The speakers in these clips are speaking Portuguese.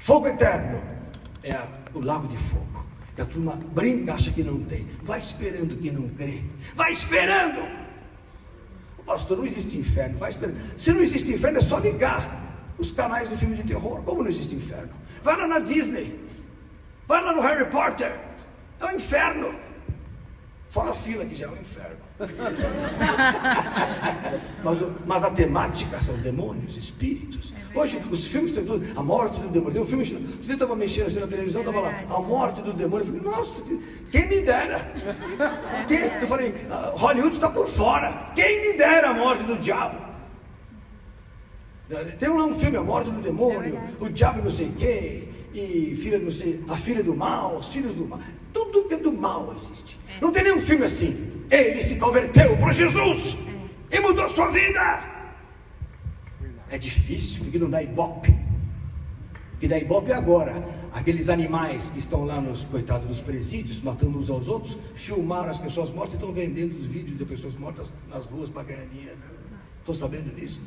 Fogo eterno é o lago de fogo. Que a turma brinca, acha que não tem. Vai esperando quem não crê. Vai esperando. Pastor, não existe inferno. Vai esperando. Se não existe inferno, é só ligar os canais do filme de terror. Como não existe inferno? Vai lá na Disney. Vai lá no Harry Potter. É um inferno. Fora a fila, que já é um inferno. mas a temática são demônios, espíritos. Hoje os filmes têm tudo. A morte do demônio. Tem um filme, eu estava mexendo assim na televisão, estava lá, a morte do demônio. Eu falei, nossa, quem me dera. Eu falei, Hollywood está por fora. Quem me dera a morte do diabo. Tem um filme, a morte do demônio, o diabo não sei quê, e filha não sei, a filha do mal, os filhos do mal. Tudo que é do mal existe. Não tem nenhum filme assim. Ele se converteu para Jesus e mudou sua vida. É difícil, porque não dá ibope. O que dá ibope é agora. Aqueles animais que estão lá nos, coitados dos presídios, matando uns aos outros, filmaram as pessoas mortas e estão vendendo os vídeos de pessoas mortas nas ruas para ganhar dinheiro. Estou sabendo disso?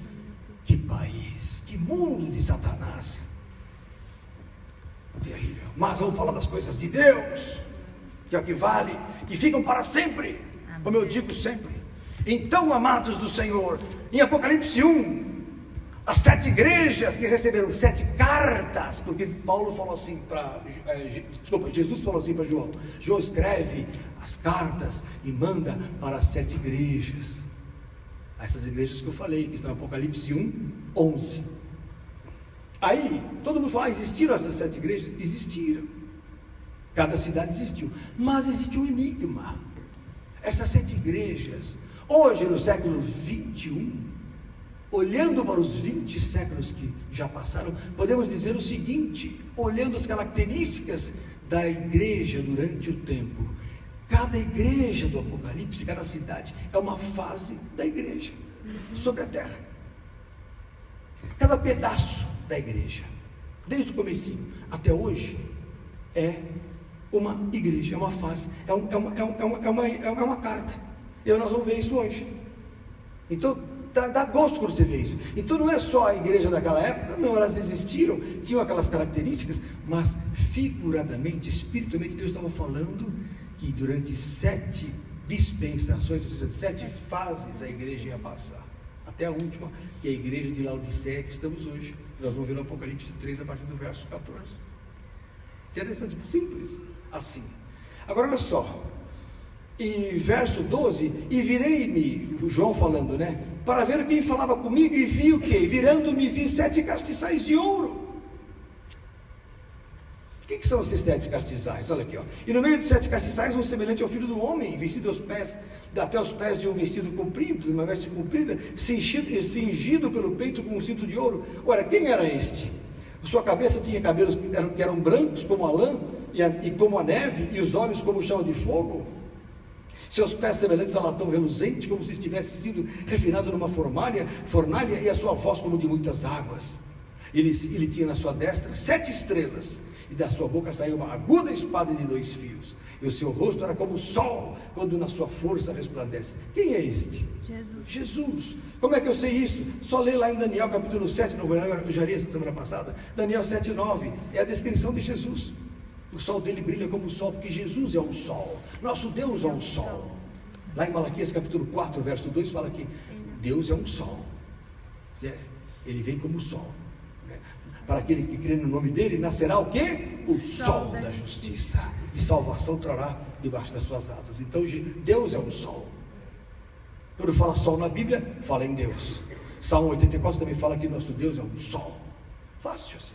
Que país, que mundo de Satanás. Terrível. Mas vamos falar das coisas de Deus, que é o que vale, que ficam para sempre, como eu digo sempre. Então, amados do Senhor, em Apocalipse 1, as 7 igrejas que receberam 7 cartas, porque Paulo falou assim para, Jesus falou assim para João. João escreve as cartas e manda para as 7 igrejas. Essas igrejas que eu falei, que estão em Apocalipse 1, 11. Aí, todo mundo fala, existiram essas 7 igrejas? Existiram. Cada cidade existiu. Mas existe um enigma. Essas 7 igrejas, hoje no século 21, olhando para os 20 séculos que já passaram, podemos dizer o seguinte, olhando as características da igreja durante o tempo. Cada igreja do Apocalipse, cada cidade, é uma fase da igreja sobre a terra. Cada pedaço da igreja, desde o comecinho até hoje, é uma igreja, é uma fase, é uma carta. E nós vamos ver isso hoje. Então, dá gosto quando você vê isso. Então não é só a igreja daquela época, não, elas existiram, tinham aquelas características, mas figuradamente, espiritualmente, Deus estava falando que durante 7 dispensações, ou seja, 7 fases a igreja ia passar, até a última, que é a igreja de Laodiceia que estamos hoje. Nós vamos ver no Apocalipse 3 a partir do verso 14. Interessante, simples assim. Agora olha só, em verso 12, e virei-me, o João falando, né, para ver quem falava comigo, e vi o quê? Virando-me, vi 7 castiçais de ouro. O que são esses 7 castiçais? Olha aqui, ó. E no meio dos 7 castiçais, um semelhante ao filho do homem, vestido aos pés, até os pés de um vestido comprido, de uma veste comprida, cingido pelo peito com um cinto de ouro. Ora, quem era este? Sua cabeça tinha cabelos que eram brancos como a lã, e como a neve, e os olhos como chama de fogo. Seus pés semelhantes a latão reluzente, como se estivesse sido refinado numa fornalha, e a sua voz como de muitas águas. Ele tinha na sua destra 7 estrelas, e da sua boca saiu uma aguda espada de 2 fios, e o seu rosto era como o sol, quando na sua força resplandece. Quem é este? Jesus. Como é que eu sei isso? Só lê lá em Daniel capítulo 7, eu já li essa semana passada, Daniel 7, 9, é a descrição de Jesus. O sol dele brilha como o sol, porque Jesus é o sol, nosso Deus é um sol. Lá em Malaquias capítulo 4, verso 2, fala que Deus é um sol, ele vem como o sol, né? Para aquele que crê no nome dele, nascerá o quê? O sol da justiça, e salvação trará debaixo das suas asas. Então Deus é um sol. Quando fala sol na Bíblia, fala em Deus. Salmo 84 também fala que nosso Deus é um sol. Fácil assim.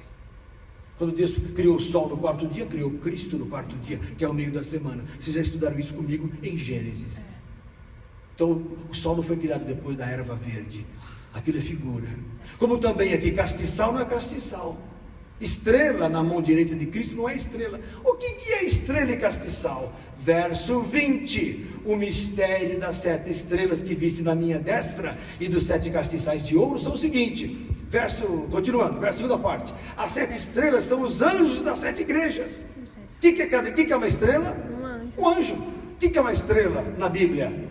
Quando Deus criou o sol no 4º dia, criou Cristo no 4º dia, que é o meio da semana. Vocês já estudaram isso comigo em Gênesis. Então o sol não foi criado depois da erva verde. Aquilo é figura. Como também aqui, castiçal não é castiçal. Estrela na mão direita de Cristo não é estrela. O que é estrela e castiçal? Verso 20. O mistério das 7 estrelas que viste na minha destra e dos 7 castiçais de ouro são o seguinte. Continuando, verso 2ª parte. As 7 estrelas são os anjos das 7 igrejas. O que é uma estrela? Um anjo. O que é uma estrela na Bíblia?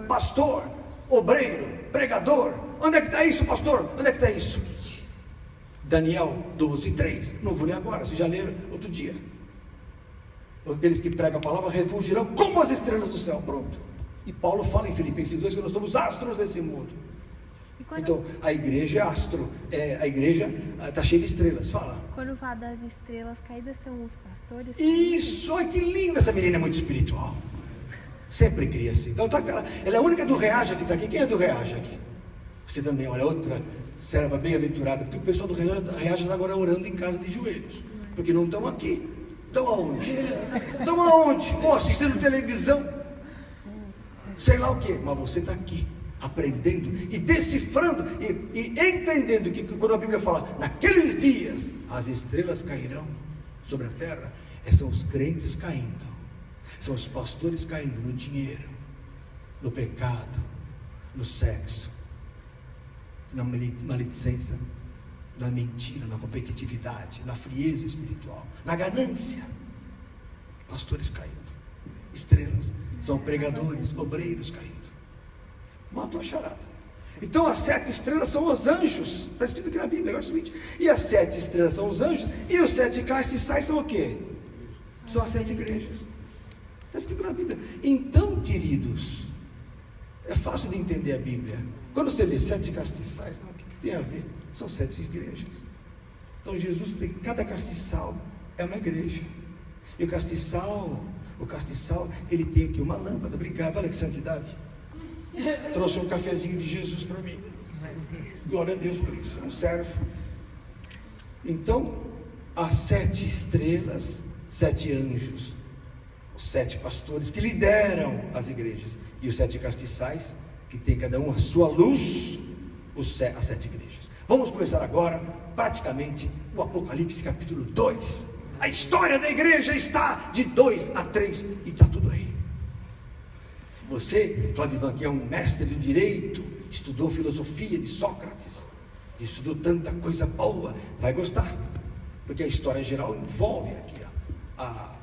Pastor, obreiro, pregador. Onde é que está isso, pastor? Onde é que está isso? Daniel 12:3. Não vou ler agora, vocês já leram outro dia. Aqueles que pregam a palavra refugirão como as estrelas do céu. Pronto. E Paulo fala em Filipenses 2 que nós somos astros desse mundo. Então, a igreja é astro, a igreja está cheia de estrelas. Fala. Quando fala das estrelas caídas, são os pastores? Isso, olha que linda, essa menina é muito espiritual. Sempre cria assim. Então, ela é a única do Reaja que está aqui. Quem é do Reaja aqui? Você também, olha, outra serva bem-aventurada, porque o pessoal do Reaja está agora orando em casa de joelhos, porque não estão aqui. Estão aonde? Estão aonde? Pô, assistindo televisão, sei lá o que, mas você está aqui, aprendendo e decifrando e entendendo que quando a Bíblia fala, naqueles dias as estrelas cairão sobre a terra, são os crentes caindo, são os pastores caindo no dinheiro, no pecado, no sexo, na maledicência, na mentira, na competitividade, na frieza espiritual, na ganância. Pastores caindo, estrelas, são pregadores, obreiros caindo. Matou a charada. Então as 7 estrelas são os anjos, está escrito aqui na Bíblia, verso 20. E as 7 estrelas são os anjos, e os 7 castiçais são o quê? São as 7 igrejas. Está escrito na Bíblia. Então, queridos, é fácil de entender a Bíblia. Quando você lê 7 castiçais, o que tem a ver? São 7 igrejas. Então Jesus tem, cada castiçal é uma igreja. E o castiçal, ele tem aqui uma lâmpada. Obrigado, olha que santidade. Trouxe um cafezinho de Jesus para mim. Glória a Deus por isso, é um servo. Então, as 7 estrelas, 7 anjos, os 7 pastores que lideram as igrejas, e os 7 castiçais, que tem cada um a sua luz, as 7 igrejas. Vamos começar agora, praticamente, o Apocalipse capítulo 2. A história da igreja está de 2 a 3, e está tudo aí. Você, Claudivan, que é um mestre do direito, estudou filosofia de Sócrates, estudou tanta coisa boa, vai gostar, porque a história geral envolve aqui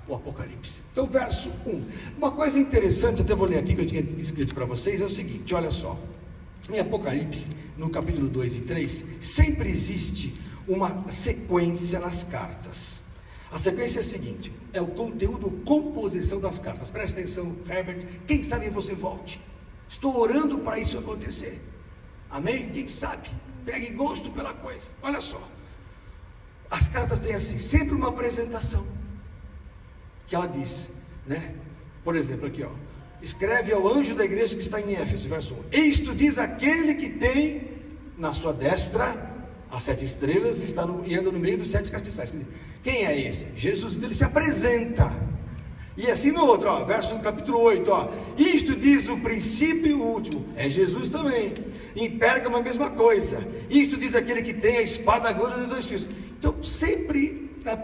o Apocalipse. Então, verso 1. Uma coisa interessante, até vou ler aqui que eu tinha escrito para vocês, é o seguinte, olha só. Em Apocalipse, no capítulo 2 e 3, sempre existe uma sequência nas cartas. A sequência é a seguinte, é o conteúdo, composição das cartas. Presta atenção, Herbert, quem sabe você volte. Estou orando para isso acontecer. Amém? Quem sabe? Pegue gosto pela coisa. Olha só. As cartas têm assim, sempre uma apresentação. Que ela diz, né? Por exemplo, aqui, ó. Escreve ao anjo da igreja que está em Éfeso, verso 1. Isto diz aquele que tem na sua destra as 7 estrelas e anda no meio dos 7 castiçais. Quer dizer, quem é esse? Jesus. Então ele se apresenta. E assim no outro, ó, verso no capítulo 8, ó. Isto diz o princípio e o último. É Jesus também. Em Pérgamo a mesma coisa. Isto diz aquele que tem a espada aguda de 2 fios. Então sempre na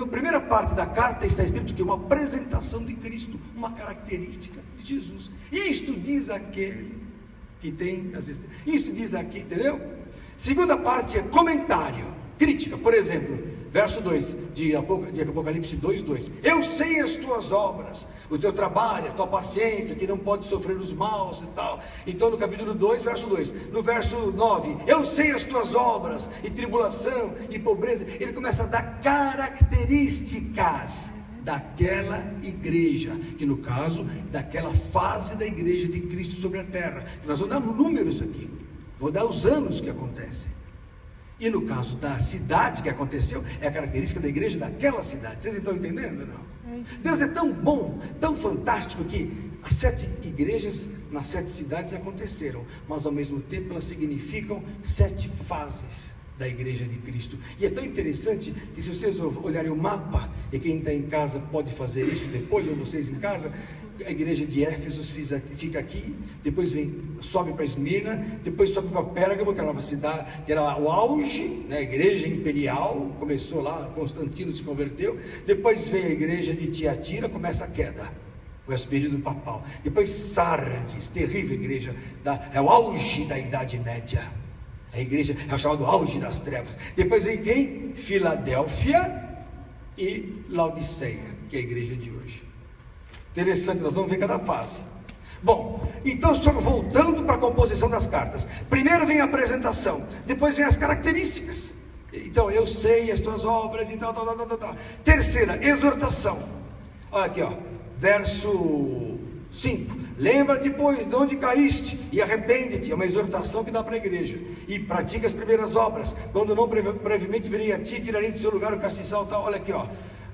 primeira parte da carta está escrito que uma apresentação de Cristo, uma característica de Jesus. Isto diz aquele que tem as estrelas. Isto diz aqui, entendeu? Segunda parte é comentário, crítica. Por exemplo, verso 2 de Apocalipse 2:2. Eu sei as tuas obras, o teu trabalho, a tua paciência, que não pode sofrer os maus e tal. Então no capítulo 2, verso 2. No verso 9, eu sei as tuas obras, e tribulação, e pobreza. Ele começa a dar características daquela igreja, que no caso, daquela fase da igreja de Cristo sobre a terra. Nós vamos dar números aqui. Vou dar os anos que acontecem. E no caso da cidade que aconteceu, é a característica da igreja daquela cidade. Vocês estão entendendo, não? Deus é tão bom, tão fantástico, que as 7 igrejas nas 7 cidades aconteceram, mas ao mesmo tempo elas significam 7 fases da igreja de Cristo. E é tão interessante que, se vocês olharem o mapa, e quem está em casa pode fazer isso depois, ou vocês em casa, a igreja de Éfeso fica aqui, depois sobe para Esmirna, depois sobe para Pérgamo, que era uma cidade, que era o auge, né, a igreja imperial, começou lá, Constantino se converteu, depois vem a igreja de Tiatira, começa a queda, começa o período papal, depois Sardes, terrível igreja, é o auge da Idade Média, a igreja é chamada auge das trevas. Depois vem quem? Filadélfia e Laodiceia, que é a igreja de hoje. Interessante, nós vamos ver cada fase. Bom, então só voltando para a composição das cartas. Primeiro vem a apresentação, depois vem as características. Então, eu sei as tuas obras e tal. Terceira, exortação. Olha aqui, ó, verso 5. Lembra-te, pois, de onde caíste e arrepende-te. É uma exortação que dá para a igreja. E pratica as primeiras obras. Quando não, brevemente virei a ti e tirarei do seu lugar o castiçal tal. Olha aqui, ó.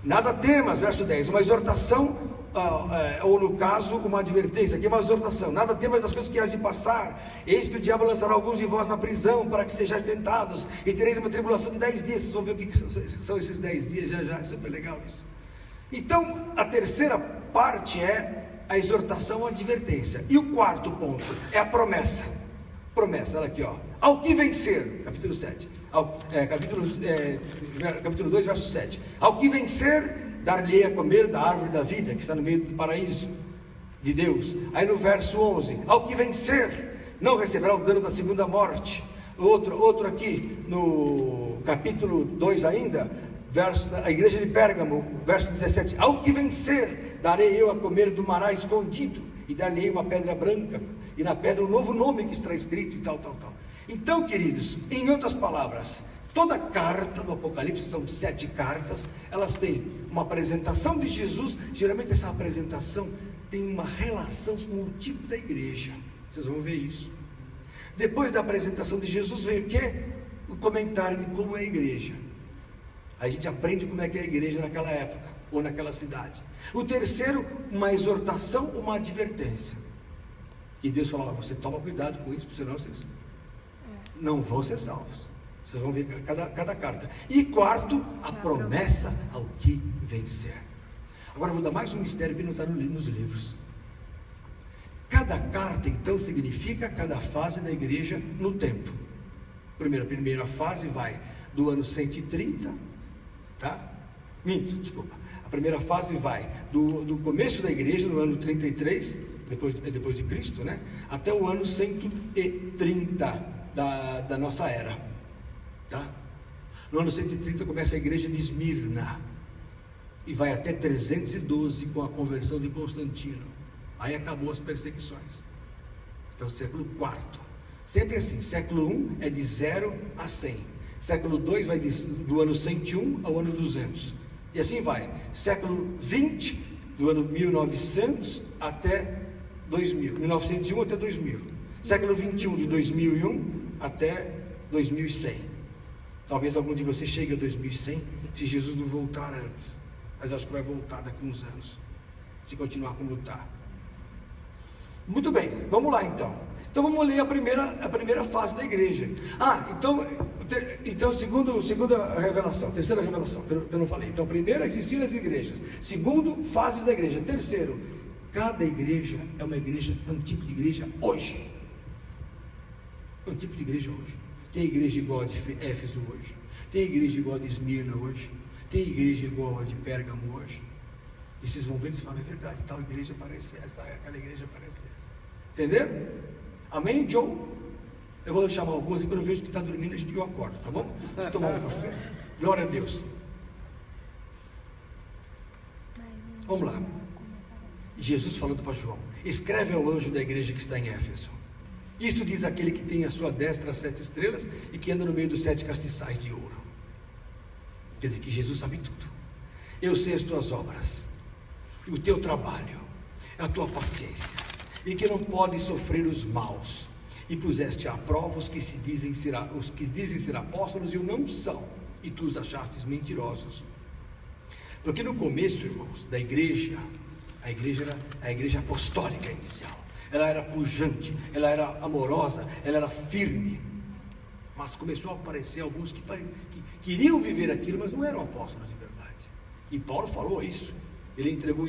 Nada temas, verso 10. Uma exortação, ou no caso, uma advertência. Aqui é uma exortação. Nada temas das coisas que hás de passar. Eis que o diabo lançará alguns de vós na prisão, para que sejais tentados. E tereis uma tribulação de 10 dias. Vocês vão ver o que são esses 10 dias já. É super legal isso. Então, a terceira parte é a exortação, a advertência. E o quarto ponto é a promessa. Promessa, olha aqui, ó. Ao que vencer, capítulo 7. Capítulo 2, verso 7. Ao que vencer, dar-lhe a comer da árvore da vida, que está no meio do paraíso de Deus. Aí no verso 11. Ao que vencer, não receberá o dano da segunda morte. Outro aqui, no capítulo 2 ainda, a igreja de Pérgamo, verso 17. Ao que vencer, darei eu a comer do mará escondido, e dar-lhe uma pedra branca, e na pedra um novo nome que está escrito, e tal. Então, queridos, em outras palavras, toda carta do Apocalipse, são 7 cartas, elas têm uma apresentação de Jesus. Geralmente essa apresentação tem uma relação com o tipo da igreja. Vocês vão ver isso. Depois da apresentação de Jesus vem o quê? O comentário de como é a igreja. A gente aprende como é que é a igreja naquela época, ou naquela cidade. O terceiro, uma exortação, uma advertência. Que Deus fala, você toma cuidado com isso, senão vocês não vão ser salvos. Vocês vão ver cada carta. E quarto, a promessa ao que vencer. Agora eu vou dar mais um mistério que não está nos livros. Cada carta, então, significa cada fase da igreja no tempo. A primeira fase vai do ano 130, tá? A primeira fase vai do começo da igreja, no ano 33, depois de Cristo, né? Até o ano 130 da nossa era, tá? No ano 130 começa a igreja de Esmirna, e vai até 312 com a conversão de Constantino. Aí acabou as perseguições. Então, século IV. Sempre assim, século I é de 0 a 100. Século II vai do ano 101 ao ano 200. E assim vai. Século XX, do ano 1900 até 2000. 1901 até 2000. Século XXI, de 2001 até 2100. Talvez algum de vocês chegue a 2100, se Jesus não voltar antes. Mas acho que vai voltar daqui a uns anos, se continuar como está. Muito bem, vamos lá então. Então vamos ler a primeira fase da igreja. Então segunda revelação, terceira revelação, que eu não falei. Então, primeiro, existiram as igrejas. Segundo, fases da igreja. Terceiro, cada igreja é um tipo de igreja hoje. É um tipo de igreja hoje. Tem igreja igual a de Éfeso hoje. Tem igreja igual a de Esmirna hoje. Tem igreja igual a de Pérgamo hoje. E vocês vão ver e falam, é verdade, tal igreja parece essa, aquela igreja parece essa. Entenderam? Amém, Joe? Eu vou chamar alguns e quando eu vejo que está dormindo, eu acordo, tá bom? Vou tomar um café. Glória a Deus. Vamos lá. Jesus falando para João: escreve ao anjo da igreja que está em Éfeso. Isto diz aquele que tem à sua destra as 7 estrelas e que anda no meio dos 7 castiçais de ouro. Quer dizer que Jesus sabe tudo. Eu sei as tuas obras, o teu trabalho, a tua paciência, e que não podem sofrer os maus, e puseste à prova os que dizem ser apóstolos e o não são, e tu os achastes mentirosos. Porque no começo, irmãos, da igreja, a igreja era a igreja apostólica inicial. Ela era pujante, ela era amorosa, ela era firme. Mas começou a aparecer alguns que queriam viver aquilo, mas não eram apóstolos de verdade. E Paulo falou isso. Ele entregou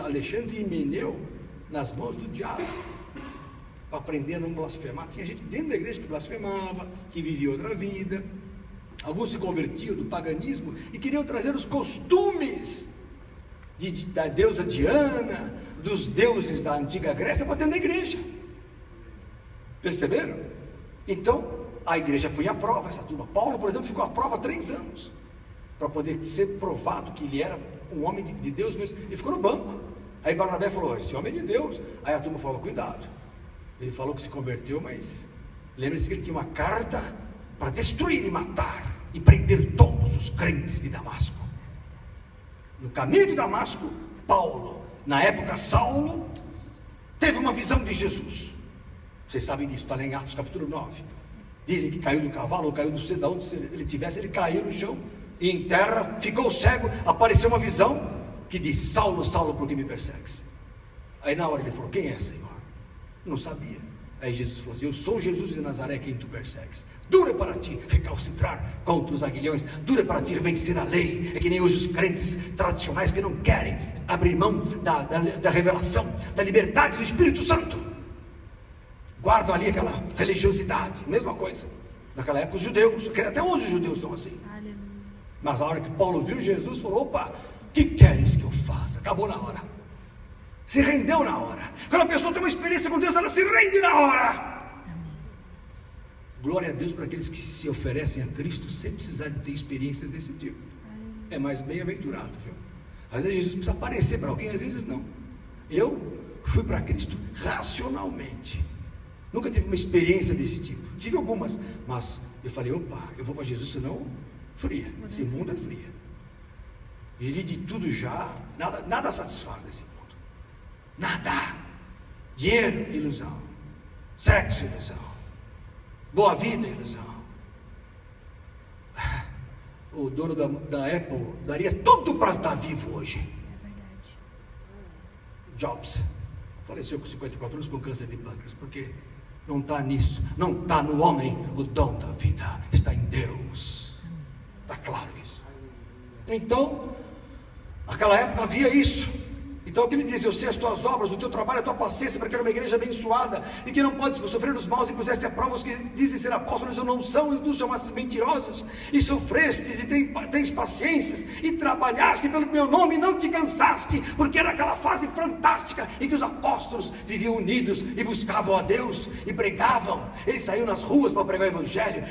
Alexandre e Himeneu nas mãos do diabo, para aprender a não blasfemar. Tinha gente dentro da igreja que blasfemava, que vivia outra vida. Alguns se convertiam do paganismo e queriam trazer os costumes da deusa Diana, dos deuses da antiga Grécia, para dentro da igreja. Perceberam? Então a igreja punha à prova essa turma. Paulo, por exemplo, ficou à prova 3 anos, para poder ser provado que ele era um homem de Deus mesmo. Ele ficou no banco. Aí Barnabé falou: esse homem é de Deus. Aí a turma falou: cuidado. Ele falou que se converteu, mas lembre-se que ele tinha uma carta para destruir e matar. e prender todos os crentes de Damasco. No caminho de Damasco, Paulo, na época Saulo, teve uma visão de Jesus. Vocês sabem disso, está lá em Atos capítulo 9. Dizem que caiu do cavalo, ou caiu do céu, de onde ele tivesse, ele caiu no chão, e em terra, ficou cego. Apareceu uma visão que disse: Saulo, Saulo, por que me persegues? Aí na hora ele falou: quem é, Senhor? Não sabia. Aí Jesus falou assim: eu sou Jesus de Nazaré, quem tu persegues. Dura para ti recalcitrar contra os aguilhões, dura para ti vencer a lei. É que nem hoje os crentes tradicionais que não querem abrir mão da revelação, da liberdade do Espírito Santo. Guardam ali aquela religiosidade, mesma coisa. Naquela época os judeus, até hoje os judeus estão assim. Aleluia. Mas a hora que Paulo viu Jesus, falou: opa, o que queres que eu faça? Acabou na hora. Se rendeu na hora. Quando a pessoa tem uma experiência com Deus, ela se rende na hora. Glória a Deus para aqueles que se oferecem a Cristo sem precisar de ter experiências desse tipo. É mais bem-aventurado, viu? Às vezes Jesus precisa aparecer para alguém, às vezes não. Eu fui para Cristo racionalmente. Nunca tive uma experiência desse tipo. Tive algumas, mas eu falei: opa, eu vou para Jesus, senão fria. Esse mundo é fria. Vivi de tudo já, nada satisfaz desse mundo. Nada. Dinheiro, ilusão. Sexo, ilusão. Boa vida, ilusão. O dono da Apple daria tudo para estar vivo hoje. É verdade. Jobs faleceu com 54 anos com câncer de pâncreas, porque não está nisso, não está no homem o dom da vida, está em Deus. Está claro isso. Então, naquela época havia isso. Então o que ele diz: eu sei as tuas obras, o teu trabalho, a tua paciência, para que era uma igreja abençoada, e que não pode sofrer os maus, e puseste a prova os que dizem ser apóstolos e não são, e tu chamastes mentirosos, e sofrestes, e tens paciências, e trabalhaste pelo meu nome, e não te cansaste, porque era aquela fase fantástica, em que os apóstolos viviam unidos, e buscavam a Deus, e pregavam. Eles saíam nas ruas para pregar o evangelho,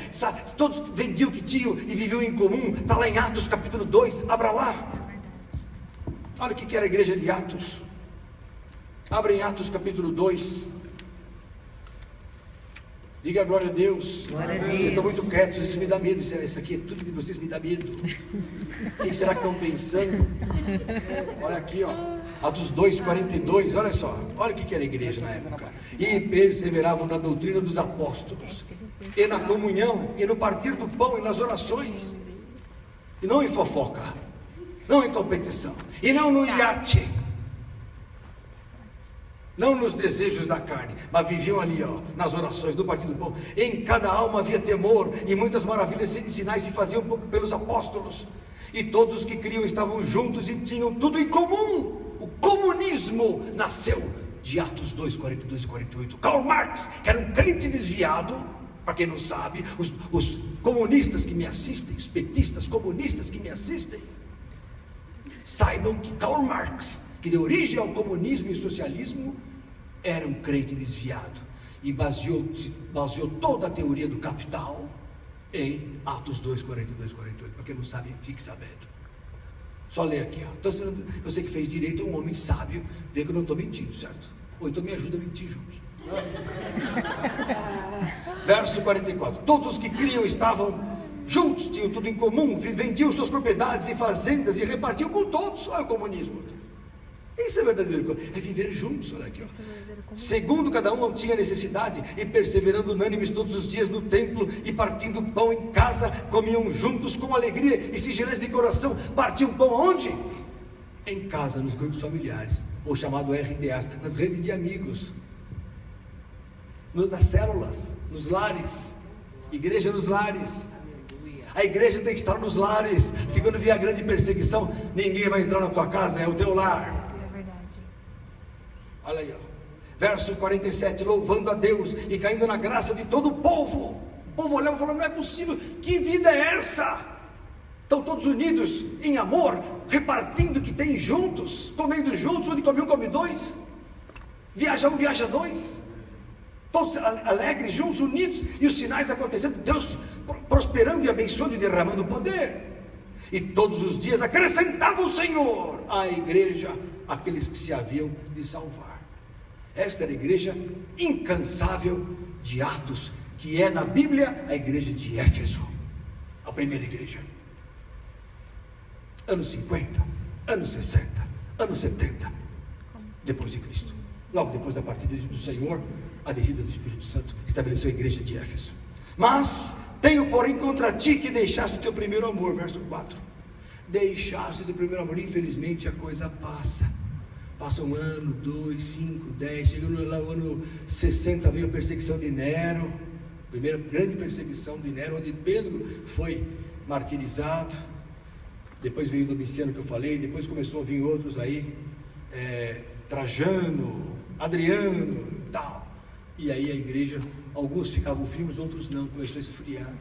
todos vendiam o que tinham, e viviam em comum. Está lá em Atos capítulo 2, abra lá. Olha o que era a igreja de Atos. Abra em Atos capítulo 2. Diga glória a Deus. Glória a Deus. Vocês estão muito quietos, isso me dá medo. Isso aqui, tudo de vocês me dá medo. O que será que estão pensando? Olha aqui, ó. Atos 2:42, olha só. Olha o que era a igreja na época. E perseveravam na doutrina dos apóstolos, e na comunhão, e no partir do pão, e nas orações. E não em fofoca, não em competição, e não no iate, não nos desejos da carne, mas viviam ali, ó, nas orações, no partir do pão. Em cada alma havia temor, e muitas maravilhas e sinais se faziam pelos apóstolos, e todos os que criam estavam juntos e tinham tudo em comum. O comunismo nasceu de Atos 2:42 e 48. Karl Marx, que era um crente desviado, para quem não sabe, os comunistas que me assistem, os petistas comunistas que me assistem, saibam que Karl Marx, que deu origem ao comunismo e socialismo, era um crente desviado e baseou toda a teoria do capital em Atos 2:42 e 48. Para quem não sabe, fique sabendo. Só ler aqui, ó. Então, você que fez direito, um homem sábio, vê que eu não estou mentindo, certo? Ou então me ajuda a mentir juntos. Verso 44. Todos os que criam estavam juntos, tinham tudo em comum, vendiam suas propriedades e fazendas e repartiam com todos. Olha o comunismo. Isso é verdadeiro, é viver juntos. Olha aqui, ó. Segundo cada um tinha necessidade, e perseverando unânimes todos os dias no templo, e partindo pão em casa, comiam juntos com alegria e singeleza de coração. Partiam pão onde? Em casa, nos grupos familiares, ou chamado RDAs, nas redes de amigos, nas células, nos lares. Igreja nos lares. A igreja tem que estar nos lares, porque quando vier a grande perseguição, ninguém vai entrar na tua casa, é o teu lar. É verdade. Olha aí, ó. Verso 47, louvando a Deus e caindo na graça de todo o povo. O povo olhava e falou: não é possível, que vida é essa? Estão todos unidos em amor, repartindo o que tem juntos, comendo juntos, onde come um, come dois, viaja um, viaja dois, todos alegres, juntos, unidos, e os sinais acontecendo, Deus prosperando e abençoando e derramando poder. E todos os dias acrescentava o Senhor à igreja aqueles que se haviam de salvar. Esta era a igreja incansável de Atos, que é na Bíblia a igreja de Éfeso. A primeira igreja. Anos 50, anos 60, anos 70, depois de Cristo. Logo depois da partida do Senhor, a descida do Espírito Santo estabeleceu a igreja de Éfeso. Mas tenho porém contra ti que deixaste o teu primeiro amor, verso 4. Deixaste o teu primeiro amor. Infelizmente a coisa passa. Passa um ano, 2, 5, 10. Chegando lá no ano 60 veio a perseguição de Nero. Primeira grande perseguição de Nero, onde Pedro foi martirizado. Depois veio Domiciano, que eu falei. Depois começou a vir outros aí, Trajano, Adriano e tal. E aí a igreja, alguns ficavam firmes, outros não, começou a esfriar.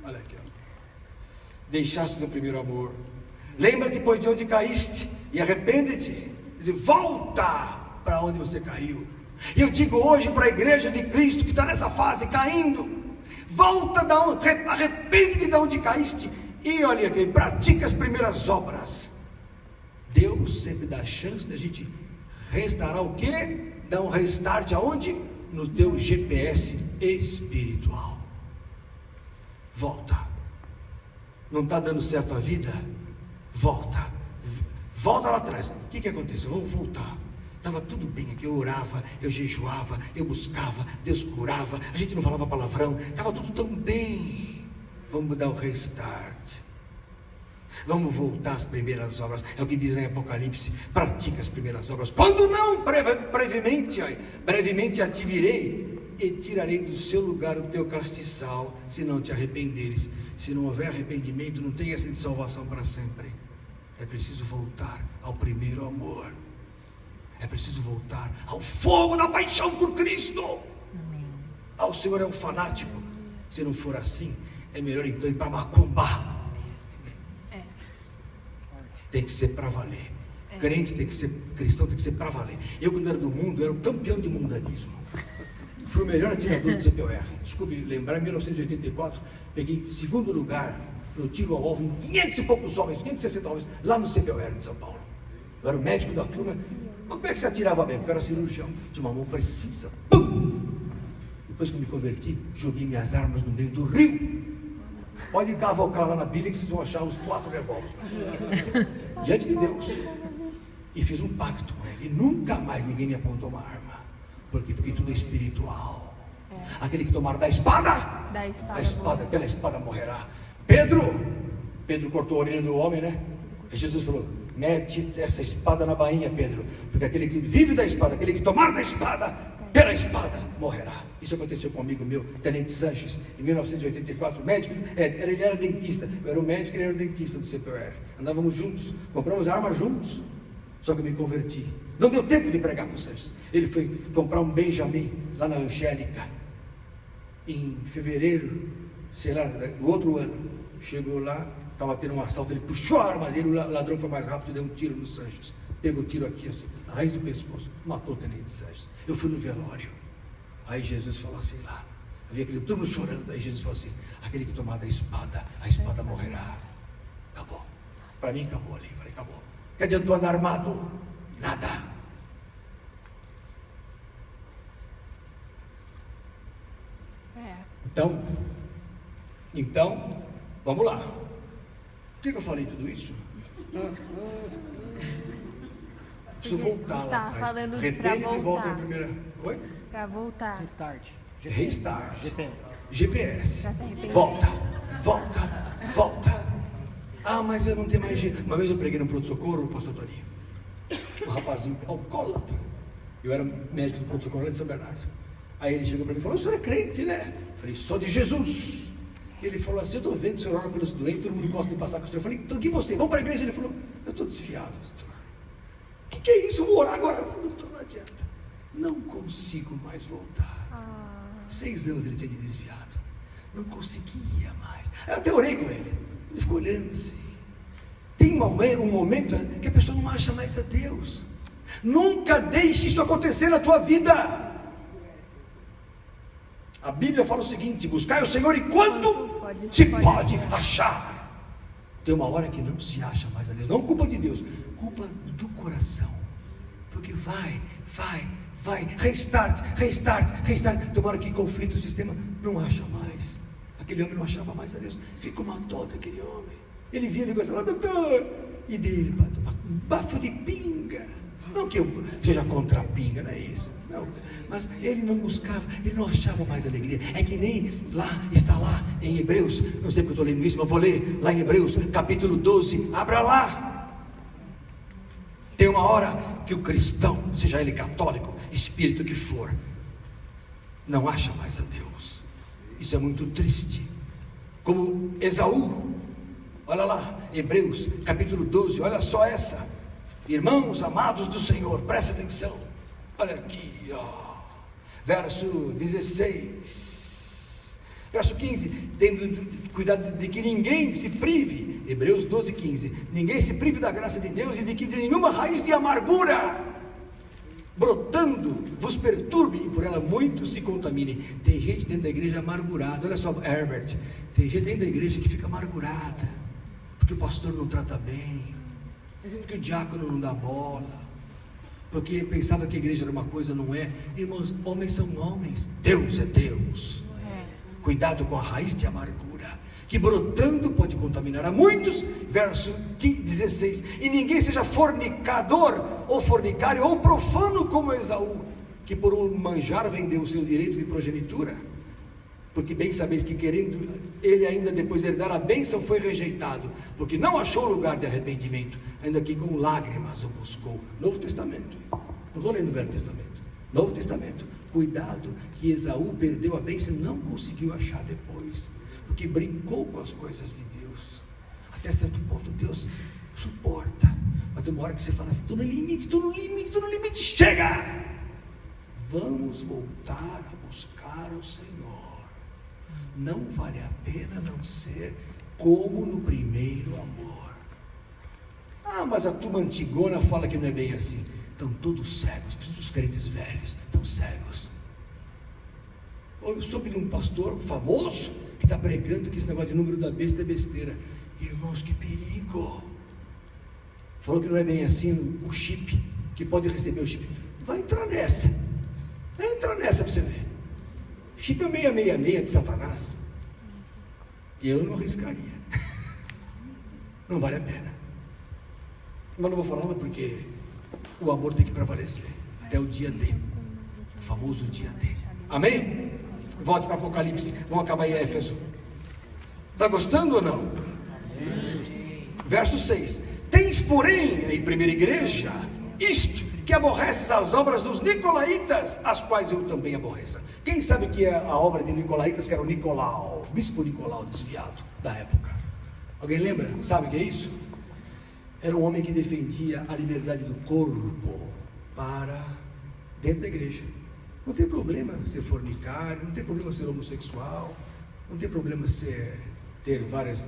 Olha aqui, ó. Deixaste o teu primeiro amor. Lembra-te, pois, de onde caíste e arrepende-te. Diz, volta para onde você caiu. E eu digo hoje para a igreja de Cristo que está nessa fase caindo: volta da onde, arrepende-te de onde caíste e olha aqui, pratica as primeiras obras. Deus sempre dá chance da gente restaurar o quê? Dá um restart aonde? No teu GPS espiritual. Volta. Não está dando certo a vida? Volta. Volta lá atrás. O que aconteceu? Vamos voltar. Estava tudo bem aqui, eu orava, eu jejuava, eu buscava, Deus curava, a gente não falava palavrão, estava tudo tão bem. Vamos dar o restart. Vamos voltar às primeiras obras. É o que diz em Apocalipse: pratica as primeiras obras. Quando não, brevemente a te virei e tirarei do seu lugar o teu castiçal, se não te arrependeres. Se não houver arrependimento, não tem essa de salvação para sempre. É preciso voltar ao primeiro amor. É preciso voltar ao fogo da paixão por Cristo. O Senhor é um fanático. Se não for assim, é melhor então ir para Macumba. Tem que ser para valer. Crente tem que ser, cristão tem que ser para valer. Eu, quando era do mundo, era o campeão de mundanismo. Fui o melhor atirador do CPOR. Desculpe lembrar, em 1984, peguei segundo lugar no tiro ao alvo em 500 e poucos homens, 560 homens, lá no CPOR de São Paulo. Eu era o médico da turma. Mas como é que você atirava bem? Porque eu era cirurgião. Tinha uma mão precisa. Pum! Depois que eu me converti, joguei minhas armas no meio do rio. Pode cavocar lá na Bíblia que vocês vão achar os 4 revólveres. Diante de Deus. E fiz um pacto com ele. E nunca mais ninguém me apontou uma arma. Por quê? Porque tudo é espiritual. Aquele que tomar da espada, pela espada morrerá. Pedro cortou a orelha do homem, né? E Jesus falou: mete essa espada na bainha, Pedro. Porque aquele que vive da espada, aquele que tomar da espada, pela espada morrerá. Isso aconteceu com um amigo meu, Tenente Sanches, em 1984, médico. Ele era dentista, eu era o médico e ele era o dentista do CPOR. Andávamos juntos, compramos armas juntos. Só que eu me converti. Não deu tempo de pregar para o Sanches. Ele foi comprar um Benjamin lá na Angélica, em fevereiro, sei lá, do outro ano. Chegou lá, estava tendo um assalto, ele puxou a arma dele, o ladrão foi mais rápido e deu um tiro no Sanches. Pegou o tiro aqui, assim, na raiz do pescoço, matou o Tenente Sanches. Eu fui no velório. Aí Jesus falou assim lá, havia aquele todo mundo chorando. Aí Jesus falou assim: aquele que tomar da espada, a espada morrerá. Acabou. Para mim acabou ali. Falei, acabou. Que adiantou andar armado? Nada. Então, vamos lá. Por que eu falei tudo isso? Preciso voltar lá atrás. Arrepende e volta à primeira. Oi? Para voltar. Restart. GPS. Volta. Ah, mas eu não tenho mais jeito. Uma vez eu preguei no pronto-socorro, o pastor Toninho. Um rapazinho alcoólatra. Eu era médico do pronto-socorro lá de São Bernardo. Aí ele chegou para mim e falou: o senhor é crente, né? Eu falei: sou de Jesus. Ele falou assim: eu estou vendo o senhor ora pelos doentes, todo mundo gosta de passar com o senhor. Eu falei: então que você? Vamos para a igreja? Ele falou: eu estou desviado, doutor. O que é isso? Eu vou orar agora. Eu falei: doutor, não adianta. Não consigo mais voltar. 6 anos ele tinha desviado. Não conseguia mais. Eu até orei com ele. Ele ficou olhando assim. Tem um momento que a pessoa não acha mais a Deus. Nunca deixe isso acontecer na tua vida. A Bíblia fala o seguinte: buscai o Senhor enquanto se pode achar. Tem uma hora que não se acha mais a Deus. Não culpa de Deus, culpa do coração. Porque vai, restart. Tem uma hora que conflito, o sistema não acha mais. Aquele homem não achava mais a Deus. Ficou uma dó daquele homem. Ele via ele gostava, doutor, e bêbado, bafo de pinga. Não que eu seja contra a pinga, não é isso. Não, mas ele não buscava, ele não achava mais alegria. É que nem está lá em Hebreus, não sei porque eu estou lendo isso, mas vou ler lá em Hebreus, capítulo 12, abra lá. Tem uma hora que o cristão, seja ele católico, espírito que for, não acha mais a Deus. Isso é muito triste. Como Esaú, olha lá, Hebreus capítulo 12, olha só essa. Irmãos amados do Senhor, presta atenção. Olha aqui, ó, verso 16, verso 15, tendo cuidado de que ninguém se prive, Hebreus 12, 15, ninguém se prive da graça de Deus e de que de nenhuma raiz de amargura brotando vos perturbe e por ela muito se contamine. Tem gente dentro da igreja amargurada. Olha só, Herbert, tem gente dentro da igreja que fica amargurada porque o pastor não trata bem, porque o diácono não dá bola, porque pensava que a igreja era uma coisa, não é. Irmãos, homens são homens, Deus é Deus. Cuidado com a raiz de amargura, que brotando pode contaminar a muitos. Verso 16, e ninguém seja fornicador, ou fornicário, ou profano como Esaú, que por um manjar vendeu o seu direito de progenitura, porque bem sabeis que querendo ele ainda depois herdar a bênção, foi rejeitado, porque não achou lugar de arrependimento, ainda que com lágrimas o buscou. Novo Testamento, não estou lendo o Velho Testamento, Novo Testamento. Cuidado que Esaú perdeu a bênção, não conseguiu achar depois, porque brincou com as coisas de Deus. Até certo ponto Deus suporta, mas tem uma hora que você fala assim, estou no limite, chega! Vamos voltar a buscar ao Senhor. Não vale a pena não ser como no primeiro amor. Ah, mas a turma antigona fala que não é bem assim. Estão todos cegos, os crentes velhos estão cegos. Eu soube de um pastor famoso que está pregando que esse negócio de número da besta é besteira. Irmãos, que perigo! Falou que não é bem assim o chip, que pode receber o chip. Vai entrar nessa para você ver. Chip é 666 de Satanás. Eu não arriscaria. Não vale a pena. Mas não vou falar nada porque o amor tem que prevalecer até o dia D, o famoso dia D. Amém? Volte para Apocalipse. Vamos acabar aí, Éfeso. Está gostando ou não? Sim. Verso 6. Tens, porém, aí, primeira igreja, isto, que aborreces as obras dos nicolaítas, as quais eu também aborreço. Quem sabe o que é a obra de nicolaítas, que era o Nicolau, bispo Nicolau desviado da época? Alguém lembra? Sabe o que é isso? Era um homem que defendia a liberdade do corpo para dentro da igreja. Não tem problema ser fornicário, não tem problema ser homossexual, não tem problema ter várias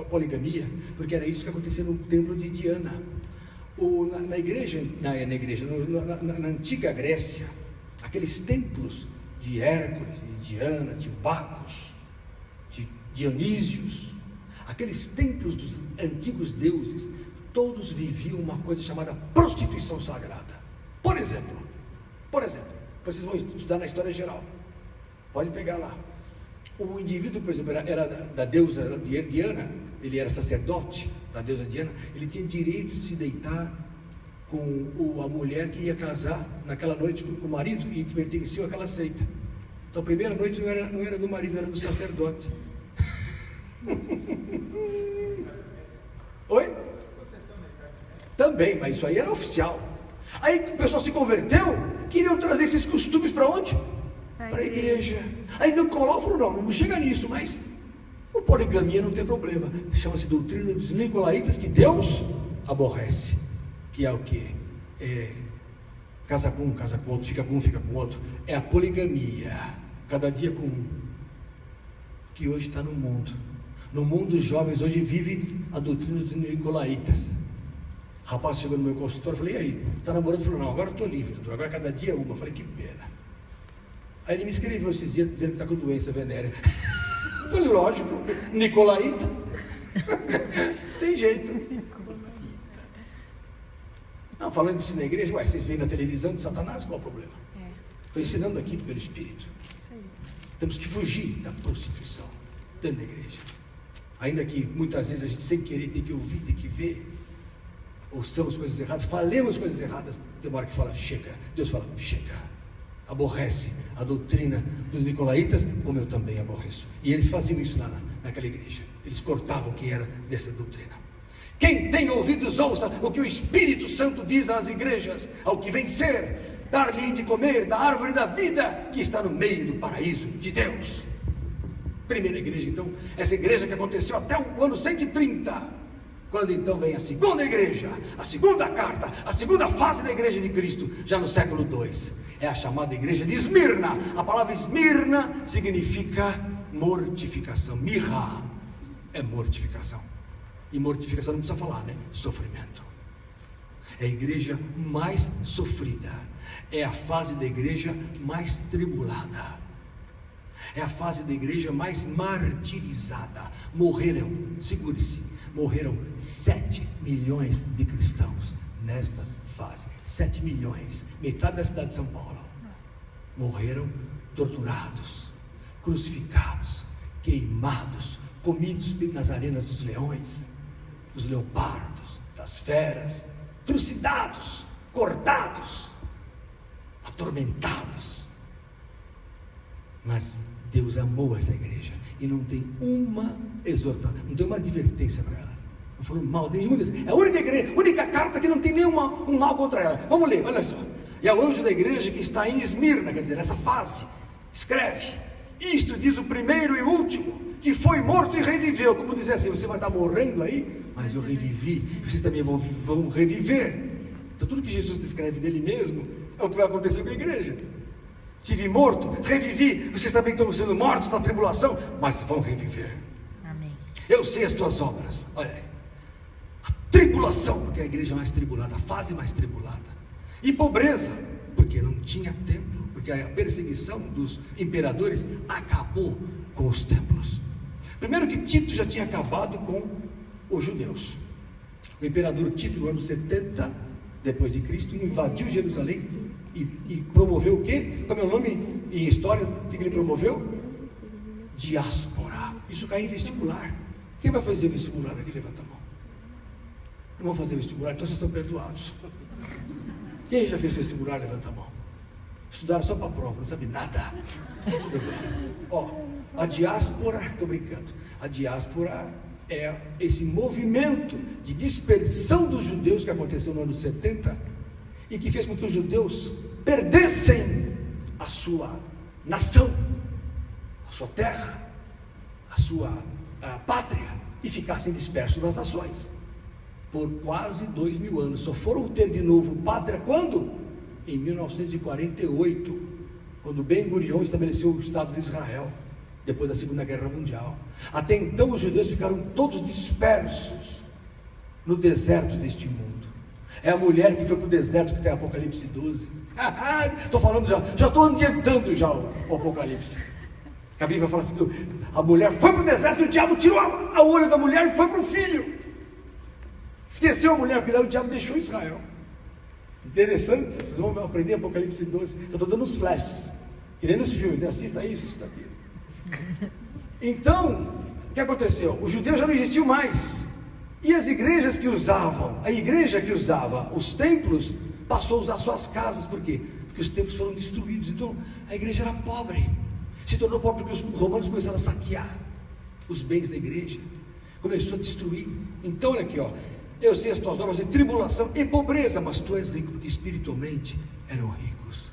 poligamia, porque era isso que acontecia no templo de Diana. Na antiga Grécia, aqueles templos de Hércules, de Diana, de Bacos, de Dionísios, aqueles templos dos antigos deuses, todos viviam uma coisa chamada prostituição sagrada. Por exemplo, vocês vão estudar na história geral, pode pegar lá, o indivíduo, por exemplo, era da deusa Diana, ele era sacerdote da deusa Diana, ele tinha direito de se deitar com a mulher que ia casar naquela noite com o marido e pertencia àquela seita. Então a primeira noite não era do marido, era do sacerdote. Oi? Também, mas isso aí era oficial. Aí o pessoal se converteu, queriam trazer esses costumes para onde? Para a igreja. Aí Nicolau falou, não chega nisso, mas o poligamia não tem problema. Chama-se doutrina dos nicolaítas, que Deus aborrece. Que é o quê? Casa com outro, fica com um, fica com outro. É a poligamia. Cada dia com um. Que hoje está no mundo. No mundo dos jovens hoje vive a doutrina dos nicolaítas. O rapaz chegou no meu consultório, falei, e aí, está namorando? Falou, não, agora eu estou livre, doutor, agora cada dia uma. Falei, que pena. Aí ele me escreveu esses dias dizendo que está com doença venérea. Falei, lógico, nicolaíta. Tem jeito. Não, falando isso na igreja, vocês veem na televisão de Satanás, qual é o problema? Estou ensinando aqui pelo Espírito. Temos que fugir da prostituição. dentro da igreja. Ainda que muitas vezes a gente sem querer tem que ouvir, tem que ver, ouçamos coisas erradas, falemos coisas erradas, tem uma hora que fala, chega. Deus fala, chega. Aborrece a doutrina dos nicolaítas, como eu também aborreço. E eles faziam isso naquela igreja. Eles cortavam quem era dessa doutrina. Quem tem ouvidos, ouça o que o Espírito Santo diz às igrejas. Ao que vencer, dar-lhe de comer da árvore da vida, que está no meio do paraíso de Deus. Primeira igreja, então, essa igreja que aconteceu até o ano 130. Quando então vem a segunda igreja, a segunda carta, a segunda fase da igreja de Cristo, já no século II. É a chamada igreja de Esmirna. A palavra Esmirna significa mortificação. Mirra é mortificação. E mortificação não precisa falar, né? Sofrimento. É a igreja mais sofrida. É a fase da igreja mais tribulada. É a fase da igreja mais martirizada. Morreram, segure-se, morreram 7 milhões de cristãos nesta fase. 7 milhões, metade da cidade de São Paulo. Morreram torturados, crucificados, queimados, comidos nas arenas dos leões, dos leopardos, das feras, trucidados, cortados, atormentados. Mas Deus amou essa igreja e não tem uma exortação, não tem uma advertência para ela. Não falou mal nenhuma. É a única igreja, única carta que não tem nenhum mal contra ela. Vamos ler, olha só. E ao anjo da igreja que está em Esmirna, quer dizer, nessa fase, escreve: isto diz o primeiro e último, que foi morto e reviveu. Como dizer assim, você vai estar morrendo aí, mas eu revivi, vocês também vão reviver. Então tudo que Jesus descreve dele mesmo é o que vai acontecer com a igreja. Tive morto, revivi, vocês também estão sendo mortos na tribulação, mas vão reviver. Amém. Eu sei as tuas obras. Olha aí, a tribulação, porque é a igreja mais tribulada, a fase mais tribulada. E pobreza, porque não tinha templo, porque a perseguição dos imperadores acabou com os templos. Primeiro que Tito já tinha acabado com os judeus. O imperador Tito, no ano 70 depois de Cristo, invadiu Jerusalém e promoveu o quê? Como é o nome em história? O que ele promoveu? Diáspora. Isso cai em vestibular. Quem vai fazer vestibular aqui? Levanta a mão. Não vão fazer vestibular, então vocês estão perdoados. Quem já fez vestibular? Levanta a mão. Estudaram só para a prova, não sabe nada. Ó, a diáspora, estou brincando, a diáspora é esse movimento de dispersão dos judeus que aconteceu no ano 70 e que fez com que os judeus perdessem a sua nação, a sua terra, a sua pátria, e ficassem dispersos nas nações por quase 2000 anos. Só foram ter de novo pátria quando? Em 1948, quando Ben Gurion estabeleceu o Estado de Israel, depois da Segunda Guerra Mundial. Até então os judeus ficaram todos dispersos no deserto deste mundo. É a mulher que foi para o deserto que tem Apocalipse 12. Estou falando já estou adiantando já o Apocalipse. A Bíblia fala assim, que a mulher foi para o deserto e o diabo tirou a olho da mulher e foi para o filho. Esqueceu a mulher, porque daí o diabo deixou Israel. Interessante, vocês vão aprender Apocalipse 12. Eu estou dando uns flashes, querendo os filmes, né? Assista isso, assista aquilo. Então, o que aconteceu? Os judeus já não existiam mais. E as igrejas que usavam, a igreja que usava os templos, passou a usar suas casas. Por quê? Porque os templos foram destruídos. Então, a igreja era pobre. Se tornou pobre porque os romanos começaram a saquear os bens da igreja. Começou a destruir. Então, olha aqui, ó. Eu sei as tuas obras de tribulação e pobreza, mas tu és rico, porque espiritualmente eram ricos.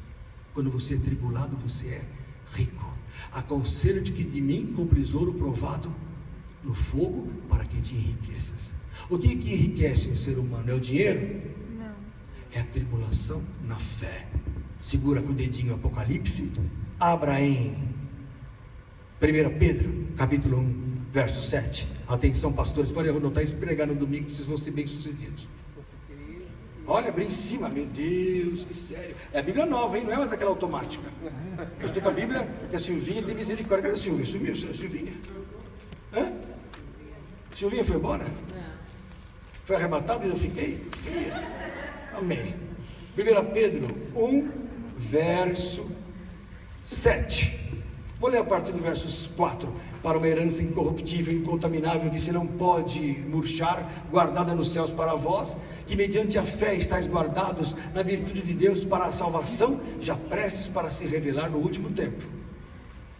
Quando você é tribulado, você é rico. Aconselho-te que de mim compres ouro provado no fogo, para que te enriqueças. O que enriquece um ser humano? É o dinheiro? Não. É a tribulação na fé. Segura com o dedinho Apocalipse, abra em 1 Pedro, capítulo 1, verso 7. Atenção, pastores, podem anotar isso e pregar no domingo, vocês vão ser bem sucedidos. Olha, abre em cima, meu Deus, que sério. É a Bíblia nova, hein? Não é mais aquela automática. Eu estou com a Bíblia, que a Silvinha tem misericórdia. Cadê a Silvinha? Sumiu a Silvinha? Hã? Silvinha foi embora? Foi arrebatada e eu fiquei? Fria. Amém. 1 Pedro 1, verso 7. Vou ler a partir do versos 4. Para uma herança incorruptível, incontaminável, que se não pode murchar, guardada nos céus para vós, que mediante a fé estáis guardados na virtude de Deus para a salvação, já prestes para se revelar no último tempo,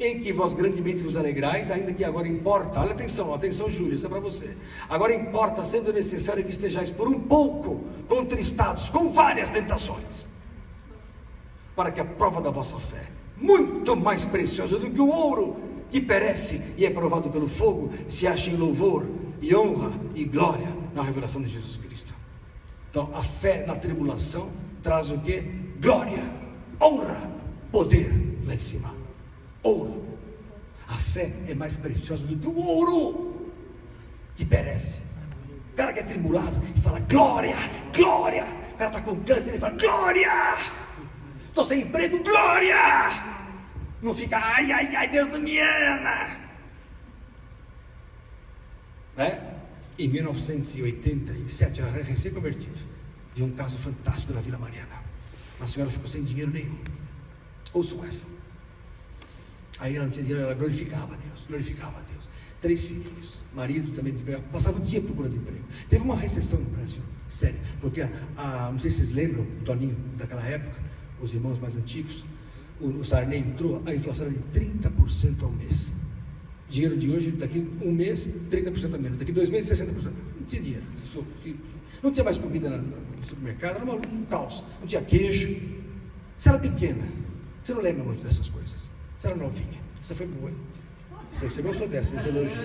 em que vós grandemente vos alegrais, ainda que agora importa, olha atenção Júlio, isso é para você, agora importa, sendo necessário que estejais por um pouco contristados com várias tentações, para que a prova da vossa fé, muito mais preciosa do que o ouro, que perece e é provado pelo fogo, se ache em louvor e honra e glória na revelação de Jesus Cristo. Então a fé na tribulação traz o que? Glória, honra, poder lá em cima. Ouro. A fé é mais preciosa do que o ouro, que perece. O cara que é tribulado e fala glória, glória. O cara está com câncer e fala glória. Estou sem emprego, glória. Não fica ai, ai, ai, Deus não me ama, né? Em 1987, eu era recém-convertido, vi um caso fantástico da Vila Mariana. A senhora ficou sem dinheiro nenhum. Ouçam essa. Aí ela não tinha dinheiro, ela glorificava a Deus. 3 filhos, marido também desempregado, passava o dia procurando emprego. Teve uma recessão no Brasil, sério, porque não sei se vocês lembram, o Toninho daquela época, os irmãos mais antigos, o Sarney entrou, a inflação era de 30% ao mês. Dinheiro de hoje, daqui um mês, 30% a menos, daqui 2 meses, 60%. Não tinha dinheiro, não tinha mais comida no supermercado, era um caos, não tinha queijo. Você era pequena, você não lembra muito dessas coisas. Você era novinha, essa foi boa, hein? Você gostou dessa elogio.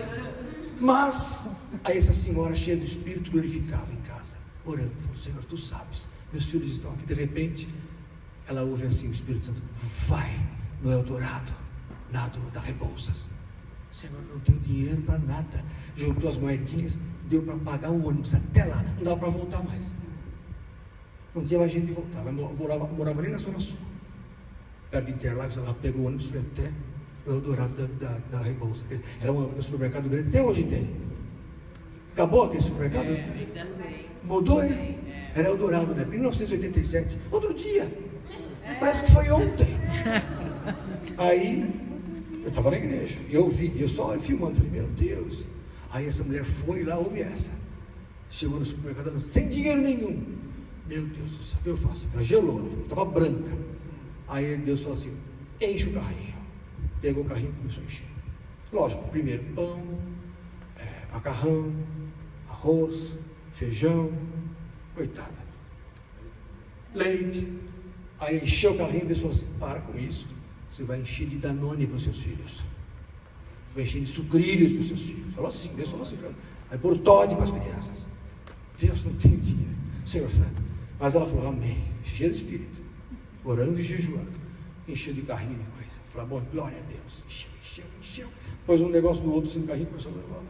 Mas, aí essa senhora cheia do Espírito glorificava em casa, orando, falou, Senhor, tu sabes, meus filhos estão aqui. De repente, ela ouve assim, o Espírito Santo, vai no Eldorado, lá da Rebouças. Senhor, não tenho dinheiro para nada. Juntou as moedinhas, deu para pagar o ônibus até lá, não dava para voltar mais. Não tinha mais gente de voltar, morava ali na Zona Sul, perto de Interlagos. Ela pegou o ônibus, foi até o Eldorado da Rebouças. Era um supermercado grande, até hoje tem. Acabou aquele supermercado? Mudou, hein? Era Eldorado, né? 1987, outro dia. Parece que foi ontem. Aí eu estava na igreja, eu só filmando, falei, meu Deus. Aí essa mulher foi lá, ouve essa. Chegou no supermercado sem dinheiro nenhum. Meu Deus do céu, o que eu faço? Ela gelou, estava branca. Aí Deus falou assim, enche o carrinho. Pegou o carrinho e começou a encher. Lógico, primeiro pão, macarrão, arroz, feijão, coitada, leite. Aí encheu o carrinho e Deus falou assim, para com isso, você vai encher de Danone para os seus filhos, vai encher de sucrilhos para os seus filhos. Falou assim, Deus falou assim, vai pôr Toddy para as crianças. Deus não tem dinheiro, Senhor Santo. Mas ela falou, amém, cheio de Espírito, orando e jejuando, encheu de carrinho de coisa. Falou, bom, glória a Deus, encheu. Pôs um negócio no outro, assim, no carrinho, começou a levar.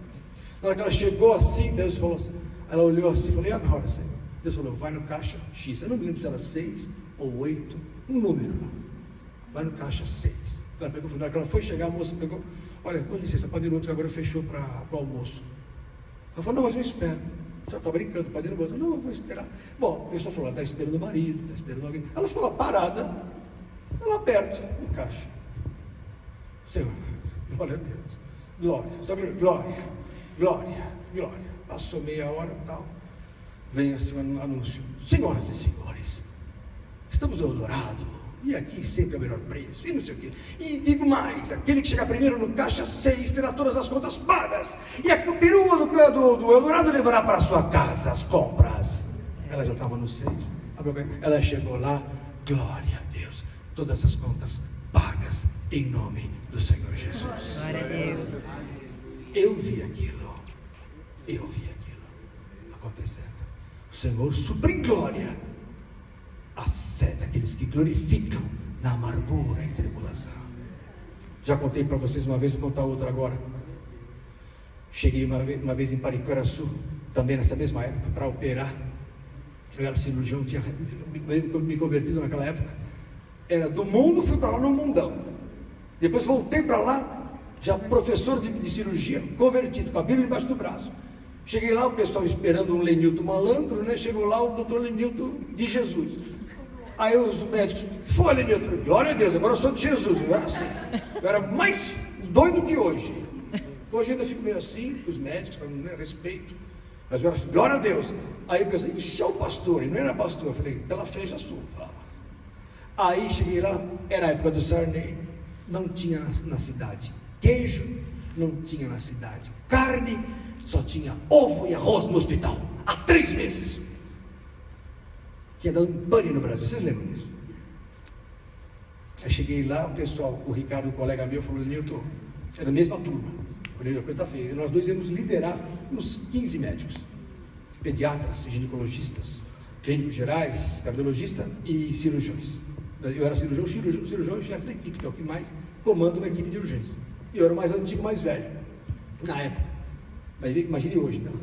Na hora que ela chegou assim, Deus falou assim, ela olhou assim, falou, e agora, Senhor? Deus falou, vai no caixa X, eu não me lembro se era 6 ou 8, um número, vai no caixa 6. Ela pegou, na hora que ela foi chegar, a moça pegou, olha, com licença, pode ir no outro, agora fechou para o almoço. Ela falou, não, mas eu espero. Você está brincando, pode ir no outro. Não, eu vou esperar. Bom, a pessoa falou, está esperando o marido, está esperando alguém. Ela ficou lá parada, lá perto, no caixa. Senhor, glória a Deus, glória, sabe, glória. Passou meia hora e tal. Vem assim um anúncio, senhoras e senhores, estamos no Eldorado, e aqui sempre é o melhor preço, e não sei o quê. E digo mais, aquele que chegar primeiro no caixa 6 terá todas as contas pagas, e a perua do Eldorado levará para a sua casa as compras. Ela já estava no 6, ela chegou lá, glória a Deus, todas as contas pagas, em nome do Senhor Jesus. Glória a Deus. Eu vi aquilo acontecendo. O Senhor supre em glória a fé daqueles que glorificam na amargura e tribulação. Já contei para vocês uma vez, vou contar outra agora. Cheguei uma vez em Pariquera-Sul, também nessa mesma época, para operar. Eu era cirurgião, tinha me convertido naquela época. Era do mundo, fui para lá no mundão. Depois voltei para lá, já professor de cirurgia, convertido, com a Bíblia embaixo do braço. Cheguei lá, o pessoal esperando um Lenilton malandro, né? Chegou lá o doutor Lenilton de Jesus. Aí os médicos, foi, meu filho, glória a Deus, agora eu sou de Jesus. Eu era assim, eu era mais doido que hoje. Hoje ainda fico meio assim, os médicos, para não respeito. Mas eu era assim, glória a Deus. Aí eu pensei, ixi, é o pastor, e não era pastor. Eu falei, pela fé já sou. Aí cheguei lá, era a época do Sarney, não tinha na cidade queijo, não tinha na cidade carne, só tinha ovo e arroz no hospital, há 3 meses. Tinha dado um pane no Brasil, vocês lembram disso? Aí cheguei lá, o pessoal, o Ricardo, um colega meu, falou, Nilton, é da mesma turma. Eu falei, a coisa está feia. Nós dois íamos liderar uns 15 médicos, pediatras, ginecologistas, clínicos gerais, cardiologistas e cirurgiões. Eu era cirurgião e chefe da equipe, que é o que mais comanda uma equipe de urgência. E eu era o mais antigo, mais velho, na época. Mas imagine hoje, não.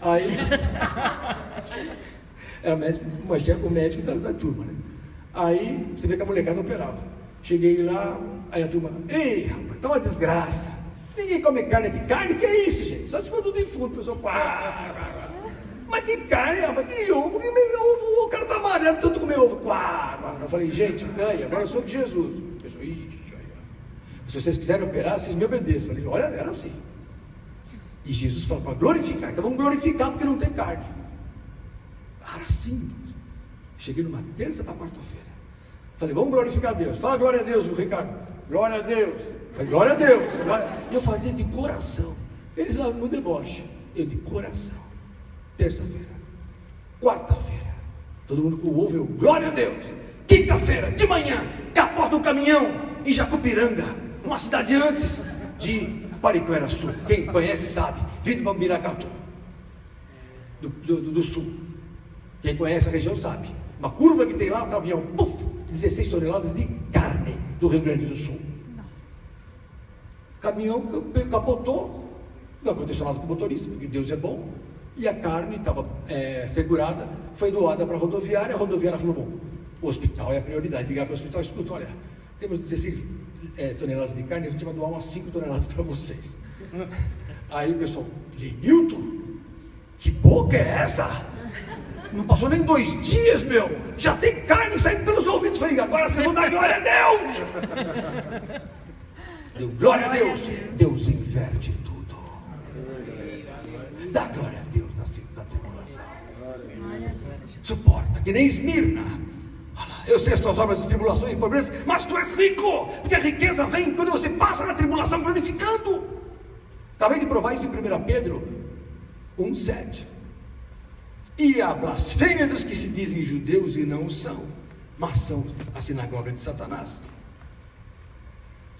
Aí, era o médico da turma, né? Aí, você vê que a molecada operava. Cheguei lá, aí a turma, ei, rapaz, tá uma desgraça. Ninguém come carne aqui. Carne, que é isso, gente? Só se for do defunto, o pessoal, mas que carne, rapaz, que ovo, porque meu ovo, o cara tá amarelo, tanto comer ovo. Eu falei, gente, peraí, agora eu sou de Jesus. O pessoal, ixi, se vocês quiserem operar, vocês me obedeçam. Eu falei, olha, era assim. E Jesus falou, para glorificar, então vamos glorificar porque não tem carne. Era assim. Cheguei numa terça para quarta-feira. Falei, vamos glorificar a Deus. Fala glória a Deus, Ricardo. Glória a Deus. Falei, glória a Deus. E eu fazia de coração. Eles lá no deboche. Eu de coração. Terça-feira. Quarta-feira. Todo mundo com o ovo, eu, glória a Deus. Quinta-feira, de manhã, capota um caminhão em Jacupiranga, uma cidade antes de Pariquera Sul. Quem conhece sabe. Vindo para Miracatu. Do sul. Quem conhece a região sabe. Uma curva que tem lá, um caminhão, 16 toneladas de carne do Rio Grande do Sul. O caminhão capotou, não aconteceu nada com o motorista, porque Deus é bom, e a carne estava segurada, foi doada para a rodoviária falou, bom, o hospital é a prioridade, ligar para o hospital, escuta, olha, temos 16 toneladas de carne, a gente vai doar umas 5 toneladas para vocês. Aí o pessoal, Lenilton, que boca é essa? Não passou nem 2 dias, meu. Já tem carne saindo pelos ouvidos. Falei, agora vocês vão dar glória a Deus. Deu glória a Deus. Deus inverte tudo. Dá glória a Deus na tribulação. Suporta, que nem Esmirna. Eu sei as tuas obras de tribulação e pobreza, mas tu és rico. Porque a riqueza vem quando você passa na tribulação glorificando. Acabei de provar isso em 1 Pedro 1,7. E a blasfêmia dos que se dizem judeus e não são, mas são a sinagoga de Satanás.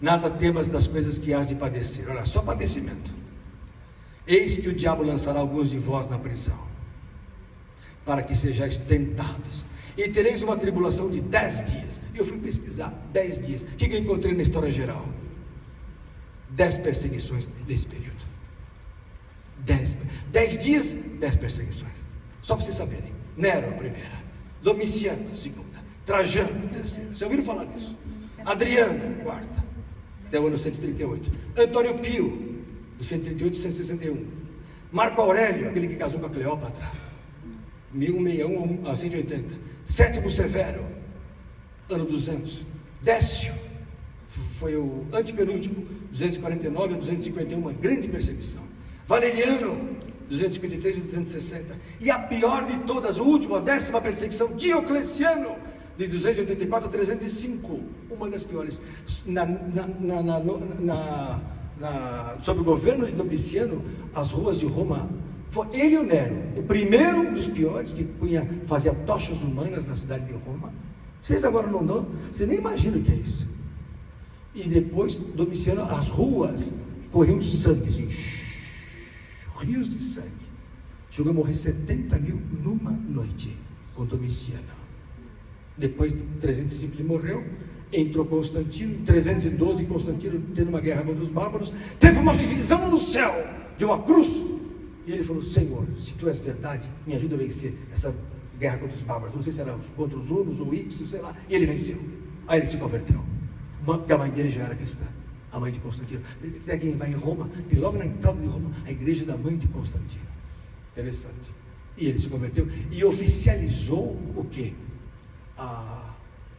Nada temas das coisas que hás de padecer. Olha, só padecimento. Eis que o diabo lançará alguns de vós na prisão, para que sejais tentados, e tereis uma tribulação de 10 dias. Eu fui pesquisar, 10 dias. O que eu encontrei na história geral? 10 perseguições nesse período. 10 dias, 10 perseguições. Só para vocês saberem, Nero a primeira, Domiciano a segunda, Trajano a terceira, vocês ouviram falar disso? Adriano a quarta, até o ano 138, Antônio Pio, de 138 a 161, Marco Aurélio, aquele que casou com a Cleópatra, 161 a 180, Sétimo Severo, ano 200, Décio, foi o antepenúltimo, 249 a 251, uma grande perseguição, Valeriano, 253 e 260, e a pior de todas, o último, a 10ª perseguição, Diocleciano, de 284 a 305, uma das piores, sob o governo de Domiciano, as ruas de Roma, foi ele e o Nero, o primeiro dos piores, que fazia tochas humanas na cidade de Roma. Vocês agora não dão, vocês nem imaginam o que é isso. E depois, Domiciano, as ruas corriam sangue, assim, rios de sangue. Chegou a morrer 70 mil numa noite com Domiciano. Depois de 305 ele morreu, entrou Constantino. Em 312 Constantino, tendo uma guerra contra os bárbaros, teve uma visão no céu de uma cruz, e ele falou, Senhor, se tu és verdade, me ajuda a vencer essa guerra contra os bárbaros. Não sei se era contra os hunos ou Ixos, sei lá. E ele venceu. Aí ele se converteu, porque a mãe dele já era cristã, a mãe de Constantino. Quem vai em Roma, e logo na entrada de Roma, a igreja da mãe de Constantino. Interessante. E ele se converteu e oficializou o quê?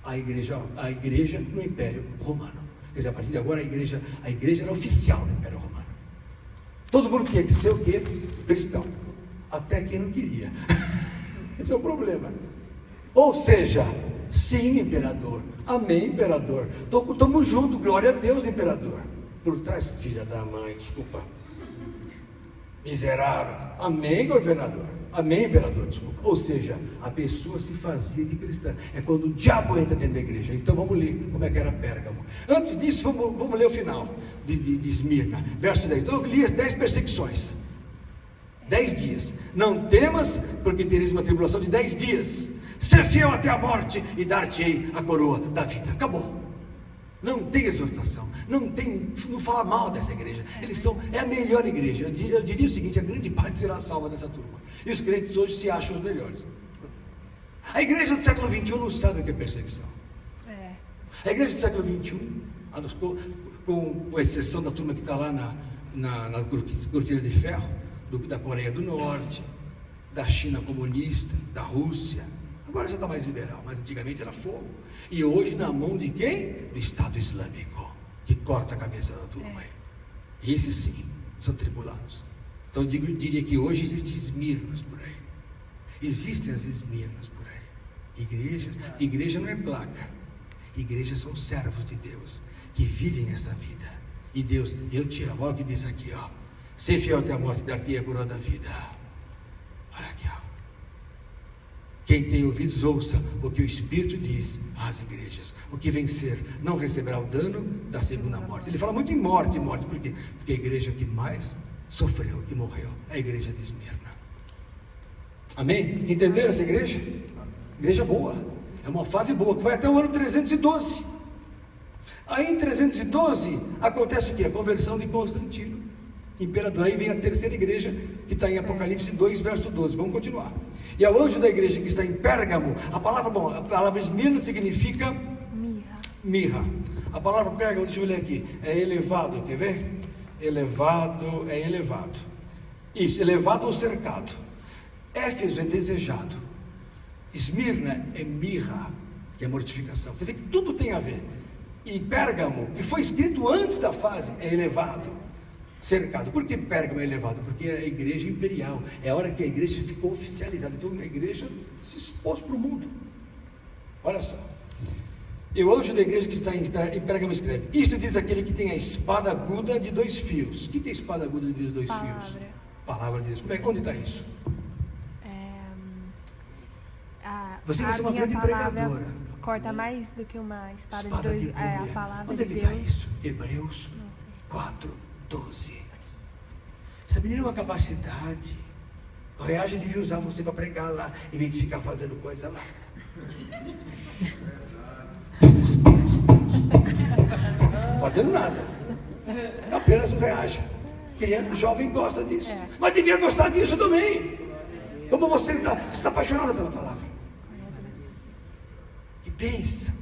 a igreja no Império Romano. Quer dizer, a partir de agora a igreja era oficial no Império Romano. Todo mundo tinha que ser o quê? Cristão. Até quem não queria. Esse é o problema. Ou seja, sim, imperador. Amém, imperador. Estamos juntos, glória a Deus, imperador. Por trás, filha da mãe, desculpa. Miserável. Amém, governador. Amém, imperador, desculpa. Ou seja, a pessoa se fazia de cristã. É quando o diabo entra dentro da igreja. Então vamos ler como é que era Pérgamo. Antes disso, vamos ler o final de Esmirna. Verso 10. Então eu li as 10 perseguições. 10 dias. Não temas, porque tereis uma tribulação de 10 dias. Ser fiel até a morte e dar-te-ei a coroa da vida. Acabou. Não tem exortação, não fala mal dessa igreja. É a melhor igreja. Eu diria o seguinte: a grande parte será salva dessa turma. E os crentes hoje se acham os melhores. A igreja do século XXI não sabe o que é perseguição. A igreja do século XXI, com exceção da turma que está lá na cortina de ferro, da Coreia do Norte, da China comunista, da Rússia. Agora já está mais liberal, mas antigamente era fogo. E hoje na mão de quem? Do Estado Islâmico, que corta a cabeça da turma. Esses sim, são tribulados. Então eu diria que hoje existem Esmirnas por aí. Existem as Esmirnas por aí. Igreja não é placa. Igrejas são servos de Deus, que vivem essa vida. E Deus, eu te amo. Olha o que diz aqui, ó. Ser fiel até a morte, dar-te a coroa da vida. Olha aqui, ó. Quem tem ouvidos, ouça o que o Espírito diz às igrejas. O que vencer não receberá o dano da segunda morte. Ele fala muito em morte. Por quê? Porque a igreja que mais sofreu e morreu é a igreja de Esmirna. Amém? Entenderam essa igreja? Igreja boa. É uma fase boa, que vai até o ano 312. Aí em 312 acontece o quê? A conversão de Constantino, imperador. Aí vem a terceira igreja, que está em Apocalipse 2, verso 12. Vamos continuar. E ao anjo da igreja que está em Pérgamo, a palavra Esmirna significa mirra. A palavra Pérgamo, deixa eu ler aqui, é elevado, quer ver? Elevado, é elevado. Isso, elevado ou cercado. Éfeso é desejado. Esmirna é mirra, que é mortificação. Você vê que tudo tem a ver. E Pérgamo, que foi escrito antes da fase, é elevado. Cercado. Por que Pérgamo é elevado? Porque é a igreja imperial. É a hora que a igreja ficou oficializada. Então a igreja se expôs para o mundo. Olha só. E o anjo da igreja que está em Pérgamo escreve: isto diz aquele que tem a espada aguda de 2 fios. O que é a espada aguda de 2 fios? Palavra de Deus. Onde está isso? Você vai ser uma grande pregadora. Corta mais do que uma espada de 2. A palavra onde de está Deus. isso? Hebreus 4:12. Essa menina é uma capacidade. O Reage devia usar você para pregar lá, em vez de ficar fazendo coisa lá. Fazendo nada. É apenas um Reage. Criança, jovem gosta disso. Mas devia gostar disso também. Como você está apaixonada pela palavra. Que pensa.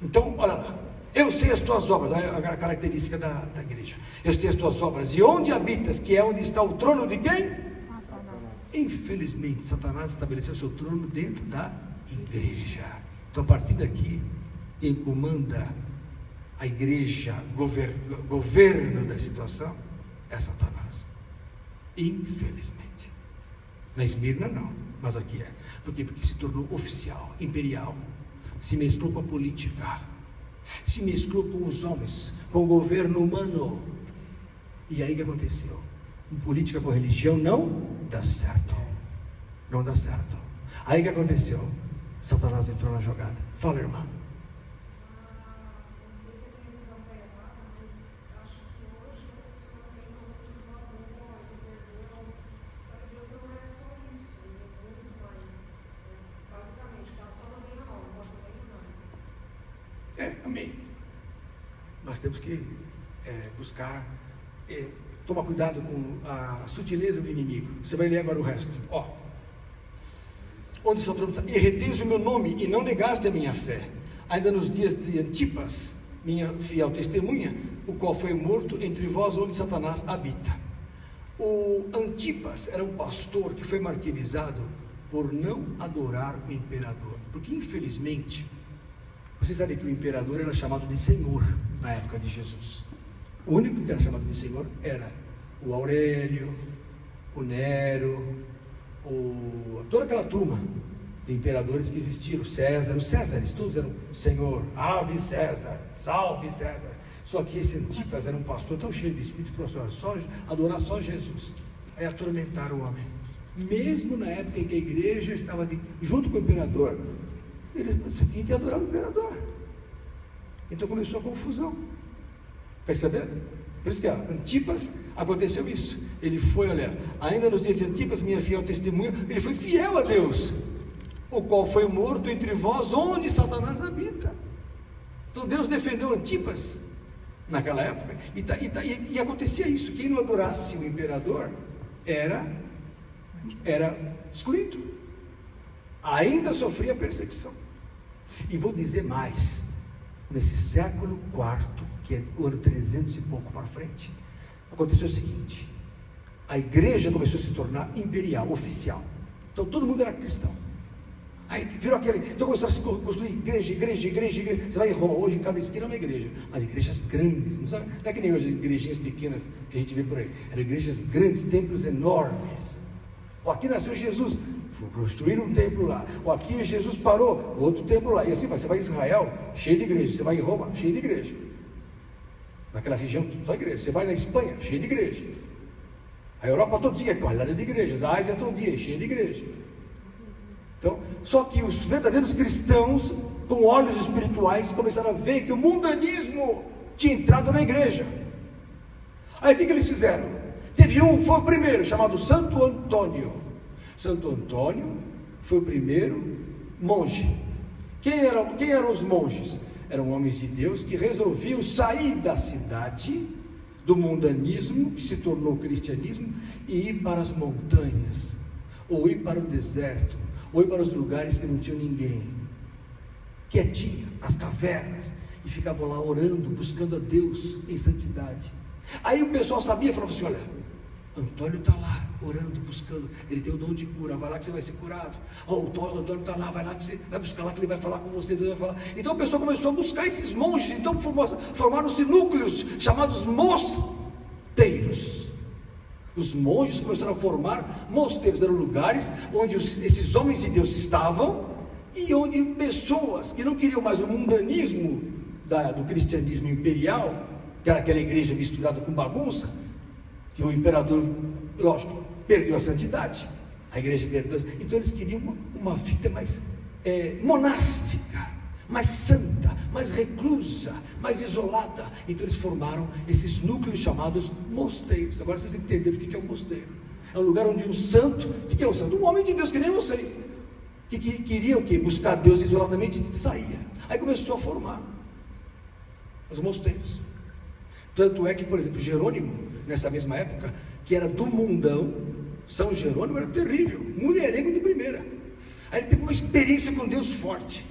Então, olha lá. Eu sei as tuas obras, a característica da igreja. Eu sei as tuas obras. E onde habitas, que é onde está o trono de quem? Satanás. Infelizmente, Satanás estabeleceu seu trono dentro da igreja. Então, a partir daqui, quem comanda a igreja, governo da situação, é Satanás. Infelizmente. Na Esmirna não, mas aqui é. Por quê? Porque se tornou oficial, imperial. Se mesclou com a política. Se mesclou com os homens, com o governo humano. E aí o que aconteceu? Política com religião não dá certo. Não dá certo. Aí o que aconteceu? Satanás entrou na jogada. Fala, irmã. Amém. Nós temos que buscar, tomar cuidado com a sutileza do inimigo. Você vai ler agora o resto. Ó. Onde está o trono? E reteis o meu nome e não negaste a minha fé. Ainda nos dias de Antipas, minha fiel testemunha, o qual foi morto entre vós, onde Satanás habita. O Antipas era um pastor que foi martirizado por não adorar o imperador. Porque infelizmente Você sabe que o imperador era chamado de Senhor na época de Jesus. O único que era chamado de Senhor era o Aurélio, o Nero, toda aquela turma de imperadores que existiram, os Césares, todos eram Senhor, Ave César, salve César. Só que esse Antipas era um pastor tão cheio de espírito, falou assim: adorar só Jesus. Aí atormentaram o homem. Mesmo na época em que a igreja estava junto com o imperador, você tinha que adorar o imperador. Então começou a confusão. Perceberam? Por isso que Antipas, aconteceu isso. Ele foi, olha, ainda nos dias de Antipas, minha fiel testemunha, ele foi fiel a Deus, o qual foi morto entre vós, onde Satanás habita. Então Deus defendeu Antipas naquela época, e acontecia isso: quem não adorasse o imperador era excluído, ainda sofria perseguição. E vou dizer mais: nesse século IV, que é o ano 300 e pouco para frente, aconteceu o seguinte: a igreja começou a se tornar imperial, oficial. Então todo mundo era cristão. Aí virou então começaram a se construir igreja. Você vai em Roma hoje, cada esquina é uma igreja, mas igrejas grandes, não é que nem hoje as igrejinhas pequenas que a gente vê por aí. Eram igrejas grandes, templos enormes. Ou aqui nasceu Jesus, construíram um templo lá. Ou aqui Jesus parou, outro templo lá. E assim, você vai em Israel, cheio de igreja. Você vai em Roma, cheio de igreja. Naquela região, só igreja. Você vai na Espanha, cheio de igreja. A Europa todo dia, qualidade de igrejas. A Ásia todo dia, cheia de igreja. Então, só que os verdadeiros cristãos, com olhos espirituais, começaram a ver que o mundanismo tinha entrado na igreja. Aí o que eles fizeram? Foi o primeiro, chamado Santo Antônio. Santo Antônio foi o primeiro monge. Quem eram os monges? Eram homens de Deus que resolviam sair da cidade, do mundanismo, que se tornou cristianismo, e ir para as montanhas, ou ir para o deserto, ou ir para os lugares que não tinham ninguém, quietinho, as cavernas, e ficavam lá orando, buscando a Deus em santidade. Aí o pessoal sabia, falava assim: olha, Antônio está lá, orando, buscando, ele tem o dom de cura, vai lá que você vai ser curado. O Antônio está lá, vai lá que você vai buscar lá que ele vai falar com você, Deus vai falar. Então o pessoal começou a buscar esses monges, então formaram-se núcleos, chamados mosteiros. Os monges começaram a formar mosteiros, eram lugares onde esses homens de Deus estavam, e onde pessoas que não queriam mais o mundanismo do cristianismo imperial, que era aquela igreja misturada com bagunça, que o imperador, lógico, perdeu a santidade, a igreja perdeu, então eles queriam uma vida mais monástica, mais santa, mais reclusa, mais isolada. Então eles formaram esses núcleos chamados mosteiros. Agora vocês entenderam o que é um mosteiro. É um lugar onde um santo, o que é um santo? Um homem de Deus, que nem vocês, que queria o quê? Buscar Deus isoladamente, saía. Aí começou a formar os mosteiros. Tanto é que, por exemplo, Jerônimo, nessa mesma época, que era do mundão, São Jerônimo era terrível, mulherengo de primeira. Aí ele teve uma experiência com Deus forte.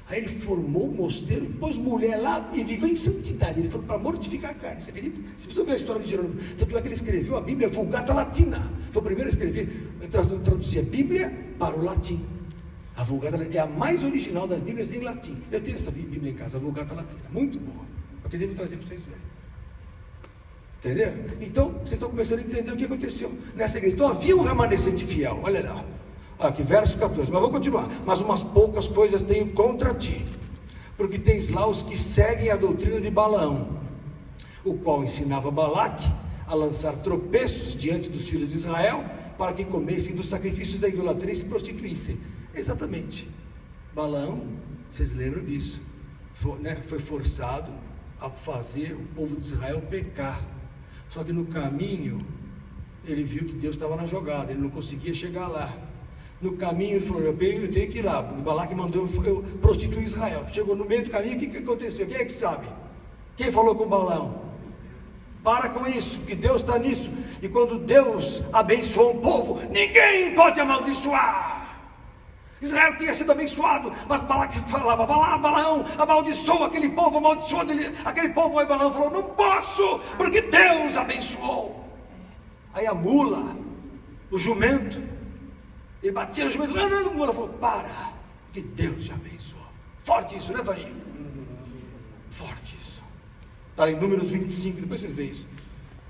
Aí ele formou um mosteiro, pôs mulher lá e viveu em santidade. Ele falou para mortificar a carne. Você acredita? Você precisa ver a história de Jerônimo. Tanto é que ele escreveu a Bíblia Vulgata Latina. Foi o primeiro a escrever, traduzir a Bíblia para o latim. A Vulgata é a mais original das Bíblias em latim. Eu tenho essa Bíblia em casa, a Vulgata Latina, muito boa. Eu devo trazer para vocês verem. Entendeu? Então, vocês estão começando a entender o que aconteceu nessa igreja. Então havia um remanescente fiel. Olha lá. Aqui, verso 14, mas vou continuar. Mas umas poucas coisas tenho contra ti, porque tens lá os que seguem a doutrina de Balaão, o qual ensinava Balaque a lançar tropeços diante dos filhos de Israel, para que comessem dos sacrifícios da idolatria e se prostituíssem. Exatamente. Balaão, vocês lembram disso, foi forçado a fazer o povo de Israel pecar. Só que no caminho, ele viu que Deus estava na jogada, ele não conseguia chegar lá. No caminho ele falou: eu tenho que ir lá, porque Balaque mandou eu prostituir Israel. Chegou no meio do caminho, o que aconteceu? Quem é que sabe? Quem falou com Balaão? Para com isso, que Deus está nisso. E quando Deus abençoou um povo, ninguém pode amaldiçoar. Israel tinha sido abençoado, mas Balaque falava: vai lá, Balaão, amaldiçoa aquele povo, amaldiçoa aquele povo. Aí Balaão falou: não posso, porque Deus abençoou. Aí a mula, o jumento, ele batia no jumento, não, mula falou: para, que Deus já abençoou. Forte isso, né, Toninho? Forte isso. Está em Números 25, depois vocês veem isso.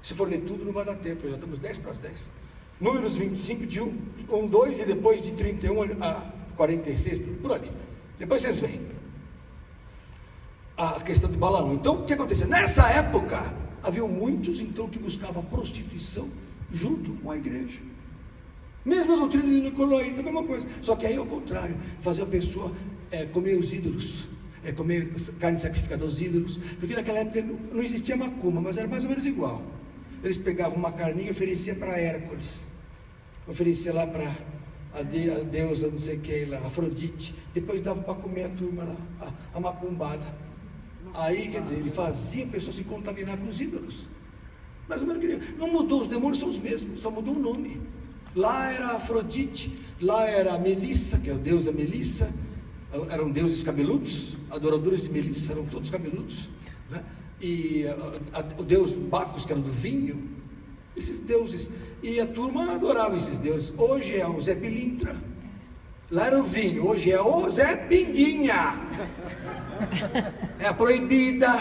Se for ler tudo, não vai dar tempo, já estamos 10 para as 10. Números 25, de 1, 2 e depois de 31 a 46, por ali. Depois vocês veem a questão de Balaão. Então, o que aconteceu? Nessa época, havia muitos então que buscavam prostituição junto com a igreja. Mesmo a doutrina de Nicolaíta, a mesma coisa. Só que aí é o contrário, fazer a pessoa comer os ídolos, comer carne sacrificada aos ídolos, porque naquela época não existia macumba, mas era mais ou menos igual. Eles pegavam uma carninha e ofereciam para Hércules, oferecia lá para a deusa não sei o que lá, Afrodite, depois dava para comer a turma lá, a macumbada. Aí, quer dizer, ele fazia a pessoa se contaminar com os ídolos. Mais ou menos que não mudou, os demônios são os mesmos, só mudou o nome. Lá era Afrodite, lá era a Melissa, que é a deusa Melissa, eram deuses cabeludos, adoradores de Melissa, eram todos cabeludos, né? E o deus Bacchus, que era do vinho, esses deuses, e a turma adorava esses deuses. Hoje é o Zé Pilintra, lá era o vinho, hoje é o Zé Pinguinha, é a proibida,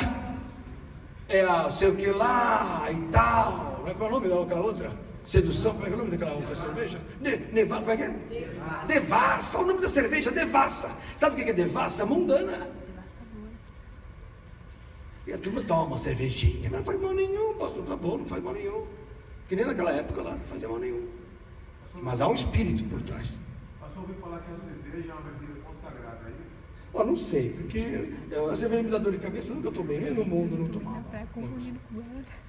é a sei o que lá e tal, qual é o nome daquela outra? Sedução, como é que é o nome daquela outra cerveja? Como é que é? Devassa, o nome da cerveja, Devassa. Sabe o que é Devassa? Mundana. E a turma toma uma cervejinha, mas não faz mal nenhum, pastor, tá bom, não faz mal nenhum. Que nem naquela época lá, não fazia mal nenhum. Mas há um espírito por trás. Pastor, ouviu falar que a cerveja é uma bebida consagrada, é isso? Não sei, porque a cerveja me dá dor de cabeça, nunca tomei, nem no mundo não tomava.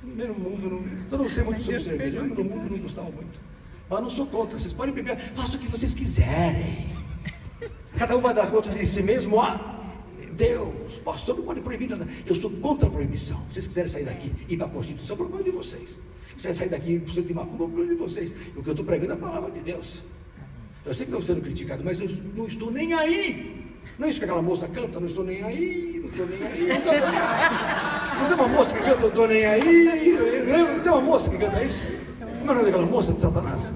Nem no mundo não. Eu não sei muito sobre cerveja, no mundo não gostava muito. Mas não sou contra, vocês podem beber, façam o que vocês quiserem. Cada um vai dar conta de si mesmo a Deus. Pastor não pode proibir nada. Eu sou contra a proibição. Se vocês quiserem sair daqui e ir para a prostituição, é o problema de vocês. Se quiserem sair daqui e ir para o centro de macumba, é o problema de vocês. O que eu estou pregando é a palavra de Deus. Eu sei que estão sendo criticados, mas eu não estou nem aí. Não é isso que aquela moça canta, não estou nem aí, não estou nem aí. Não tem uma moça que canta, não estou nem aí. Não tem uma moça que canta isso? Como é o nome daquela moça de Satanás?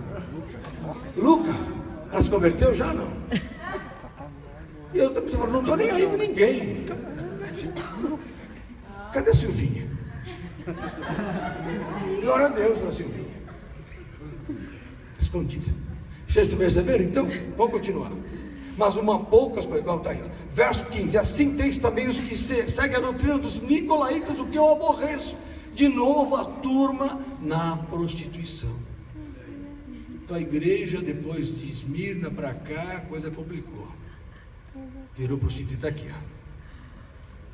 Luca. Ela se converteu já, não? E eu também falo, não estou nem aí com ninguém. Cadê a Silvinha? Glória a Deus para a Silvinha. Escondida. Vocês perceberam? Então, vamos continuar. Mas poucas coisas, tá aí, verso 15, assim tens também os que seguem a doutrina dos nicolaítas, o que eu aborreço, de novo a turma na prostituição. Então a igreja, depois de Esmirna para cá, a coisa complicou, virou prostituta aqui,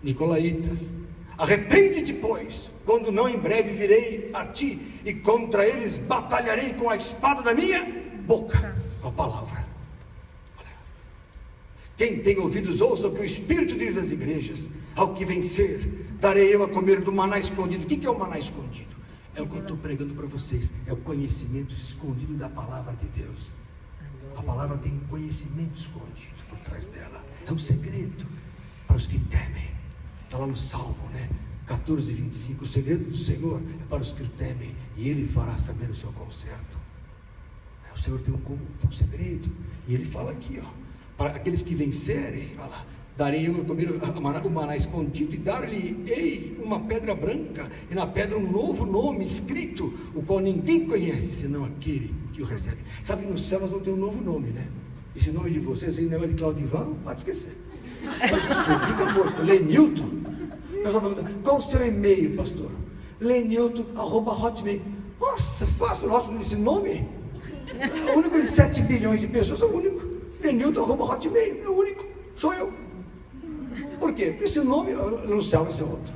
Nicolaítas, arrepende-te, pois, quando não em breve virei a ti, e contra eles batalharei com a espada da minha boca, com a palavra. Quem tem ouvidos, ouça o que o Espírito diz às igrejas. Ao que vencer, darei eu a comer do maná escondido. O que é o maná escondido? É o que eu estou pregando para vocês. É o conhecimento escondido da palavra de Deus. A palavra tem conhecimento escondido por trás dela. É um segredo para os que temem. Está lá no Salmo, 14, 25. O segredo do Senhor é para os que o temem, e Ele fará saber o seu conserto. O Senhor tem um segredo, e Ele fala aqui, para aqueles que vencerem, darei eu a comer o maná escondido, e dar-lhe-ei uma pedra branca, e na pedra um novo nome escrito, o qual ninguém conhece, senão aquele que o recebe. Sabe que nos céus nós vamos ter um novo nome, Esse nome de vocês, esse negócio de Claudivan, pode esquecer. Mas isso, Lenilton. O pessoal pergunta, qual o seu e-mail, pastor? Lenilton@hotmail. Nossa, fácil, esse nome? É o único de 7 bilhões de pessoas, é o único. Lenilton@hotmail, é o único, sou eu. Por quê? Esse nome, no céu esse é outro.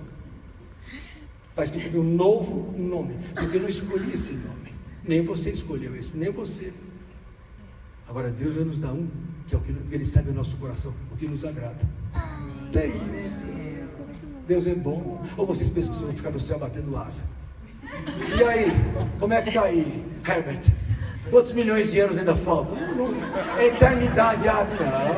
Está escrito um novo nome, porque eu não escolhi esse nome. Nem você escolheu esse, nem você. Agora Deus vai nos dar um, que é o que Ele sabe o nosso coração, o que nos agrada. É isso. Deus é bom. Ou vocês pensam que vocês vão ficar no céu batendo asa? E aí, como é que está aí, Herbert? Quantos milhões de anos ainda faltam? É eternidade, não.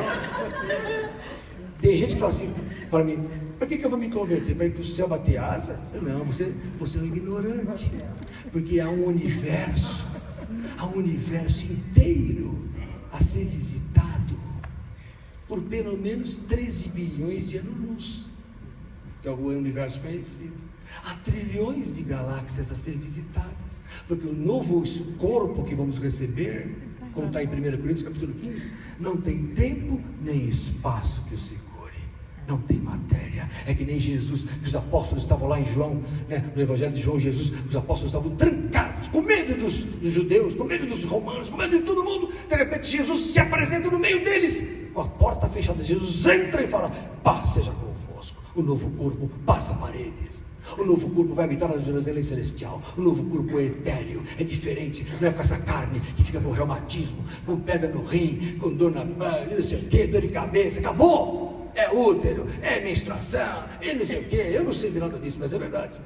Tem gente que fala assim para mim, para que eu vou me converter? Para ir para o céu bater asa? Não, você é um ignorante. Porque há um universo inteiro a ser visitado por pelo menos 13 bilhões de anos-luz. que é o universo conhecido. Há trilhões de galáxias a ser visitadas, porque o novo corpo que vamos receber, como está em 1 Coríntios capítulo 15, não tem tempo nem espaço que o segure, não tem matéria. É que nem Jesus, que os apóstolos estavam lá em João, no Evangelho de João, Jesus, os apóstolos estavam trancados, com medo dos judeus, com medo dos romanos, com medo de todo mundo. De repente Jesus se apresenta no meio deles, com a porta fechada. Jesus entra e fala: paz seja convosco. O novo corpo passa paredes. O novo corpo vai habitar na Jerusalém celestial. O novo corpo é etéreo, é diferente. Não é com essa carne que fica com reumatismo, com pedra no rim, com dor na mão, não sei o que, dor de cabeça. Acabou! É útero, é menstruação, e não sei o que. Eu não sei de nada disso, mas é verdade.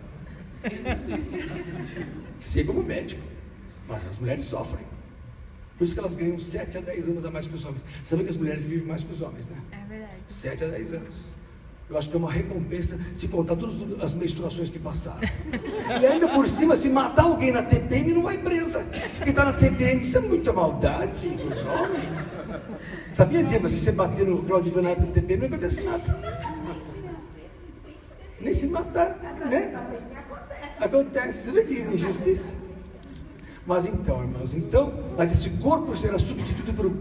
Sei como médico, mas as mulheres sofrem. Por isso que elas ganham 7 a 10 anos a mais que os homens. Sabe que as mulheres vivem mais que os homens, né? É verdade. 7 a 10 anos. Eu acho que é uma recompensa se contar todas as menstruações que passaram. E ainda por cima, se matar alguém na TPM, não vai presa. Quem está na TPM, isso é muita maldade com os homens. Sabia, Dimas, se você bater no Claudio Van Eyck no TPM, não acontece nada. Nem se matar, né? Acontece. Você vê que injustiça? Mas então, irmãos, mas esse corpo será substituído por um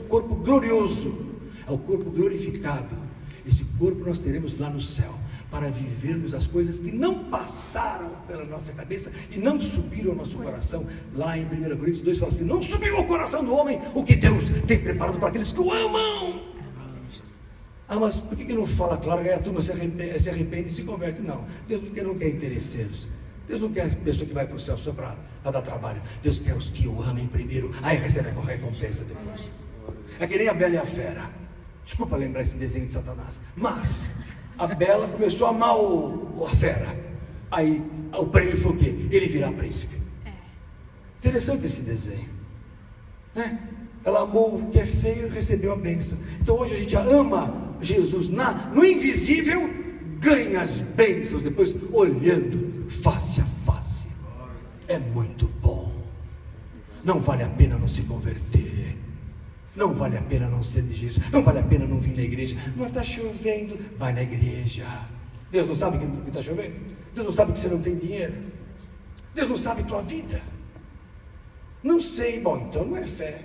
corpo glorioso. É o corpo glorificado. Esse corpo nós teremos lá no céu, para vivermos as coisas que não passaram pela nossa cabeça e não subiram ao nosso coração. Lá em 1 Coríntios 2 fala assim: não subiu ao coração do homem o que Deus tem preparado para aqueles que o amam. Ah, mas por que não fala claro que a turma se arrepende e se converte? Não, Deus não quer interesseiros. Deus não quer a pessoa que vai para o céu só para dar trabalho. Deus quer os que o amem primeiro, aí recebe a recompensa depois. É que nem a Bela e a Fera. Desculpa lembrar esse desenho de Satanás, mas a Bela começou a amar a Fera. Aí o prêmio foi o quê? Ele virá príncipe. Interessante esse desenho, né? Ela amou o que é feio e recebeu a bênção. Então hoje a gente ama Jesus no invisível, ganha as bênçãos depois olhando face a face. É muito bom. Não vale a pena não se converter. Não vale a pena não ser de Jesus. Não vale a pena não vir na igreja. Mas está chovendo, vai na igreja. Deus não sabe que está chovendo? Deus não sabe que você não tem dinheiro? Deus não sabe tua vida? Não sei. Bom, então não é fé.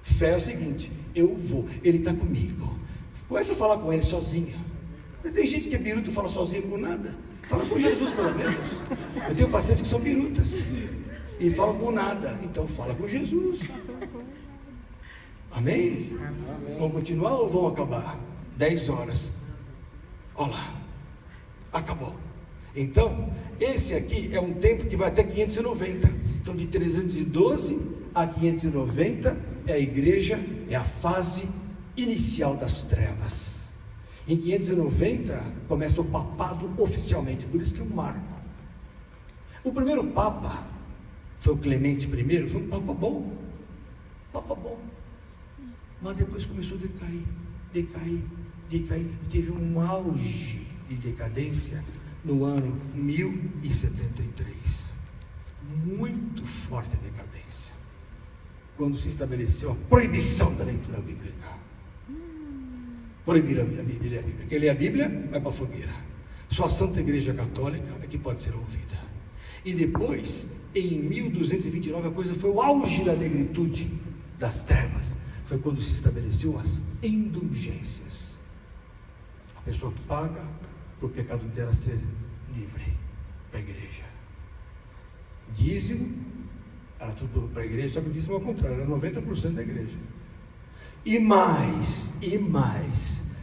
Fé é o seguinte: eu vou, Ele está comigo. Começa a falar com Ele sozinha. Tem gente que é biruta e fala sozinho com nada. Fala com Jesus pelo menos. Eu tenho pacientes que são birutas e falam com nada. Então fala com Jesus. Amém? Amém? Vamos continuar ou vamos acabar? 10 horas. Olha lá. Acabou. Então, esse aqui é um tempo que vai até 590. Então, de 312 a 590 é a igreja, é a fase inicial das trevas. Em 590 começa o papado oficialmente, por isso que é um marco. O primeiro papa foi o Clemente I, foi um papa bom. Papa bom. Mas depois começou a decair, e teve um auge de decadência no ano 1073, muito forte a decadência, quando se estabeleceu a proibição da leitura bíblica. Proibir a Bíblia. Quem lê a Bíblia vai para a fogueira. Só a Santa Igreja Católica é que pode ser ouvida. E depois, em 1229, a coisa foi o auge da negritude, das trevas. Foi quando se estabeleceu as indulgências. A pessoa paga para o pecado dela ser livre para a igreja. Dízimo era tudo para a igreja, só que o dízimo ao contrário, era 90% da igreja. E mais,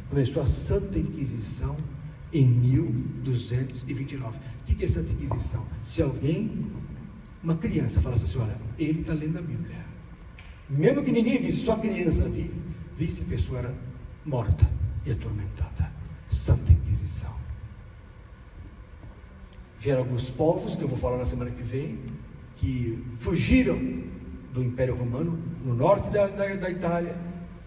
começou a Santa Inquisição em 1229. O que é Santa Inquisição? Se alguém, uma criança, falasse assim: olha, ele está lendo a Bíblia, mesmo que ninguém visse, só a criança visse, a pessoa era morta e atormentada. Santa Inquisição. Vieram alguns povos, que eu vou falar na semana que vem, que fugiram do Império Romano, no norte da Itália,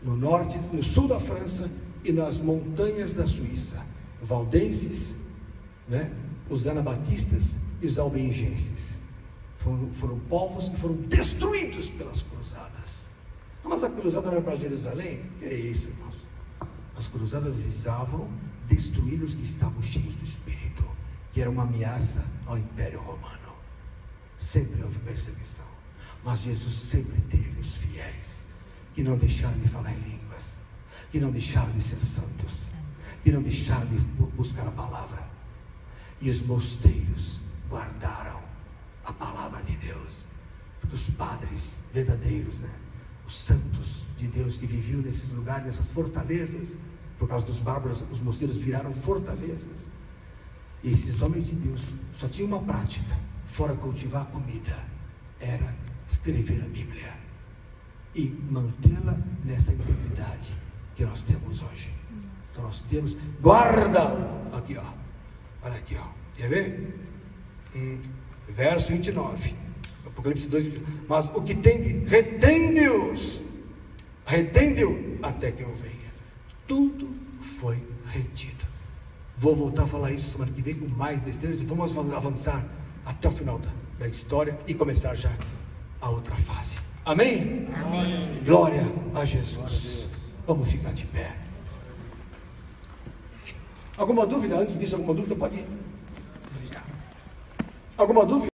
no sul da França e nas montanhas da Suíça. Valdenses, né? Os anabatistas e os albigenses. Foram povos que foram destruídos pelas cruzadas. Mas a cruzada não era para Jerusalém? Que é isso, irmãos? As cruzadas visavam destruir os que estavam cheios do Espírito, que era uma ameaça ao Império Romano. Sempre houve perseguição, mas Jesus sempre teve os fiéis, que não deixaram de falar em línguas, que não deixaram de ser santos, que não deixaram de buscar a palavra. E os mosteiros guardaram a palavra de Deus, porque os padres verdadeiros, os santos de Deus que viviam nesses lugares, nessas fortalezas, por causa dos bárbaros, os mosteiros viraram fortalezas. E esses homens de Deus só tinham uma prática, fora cultivar a comida, era escrever a Bíblia e mantê-la nessa integridade que nós temos hoje. Então nós temos, guarda, aqui ó, olha aqui ó, quer ver? Verso 29, Apocalipse 2, 29. Mas o que tem, retende-o até que eu venha. Tudo foi retido. Vou voltar a falar isso semana que vem com mais detalhes e vamos avançar até o final da história e começar já a outra fase. Amém? Amém. Glória a Jesus. Vamos ficar de pé. Alguma dúvida? Antes disso, alguma dúvida? Pode ir. Alguma dúvida?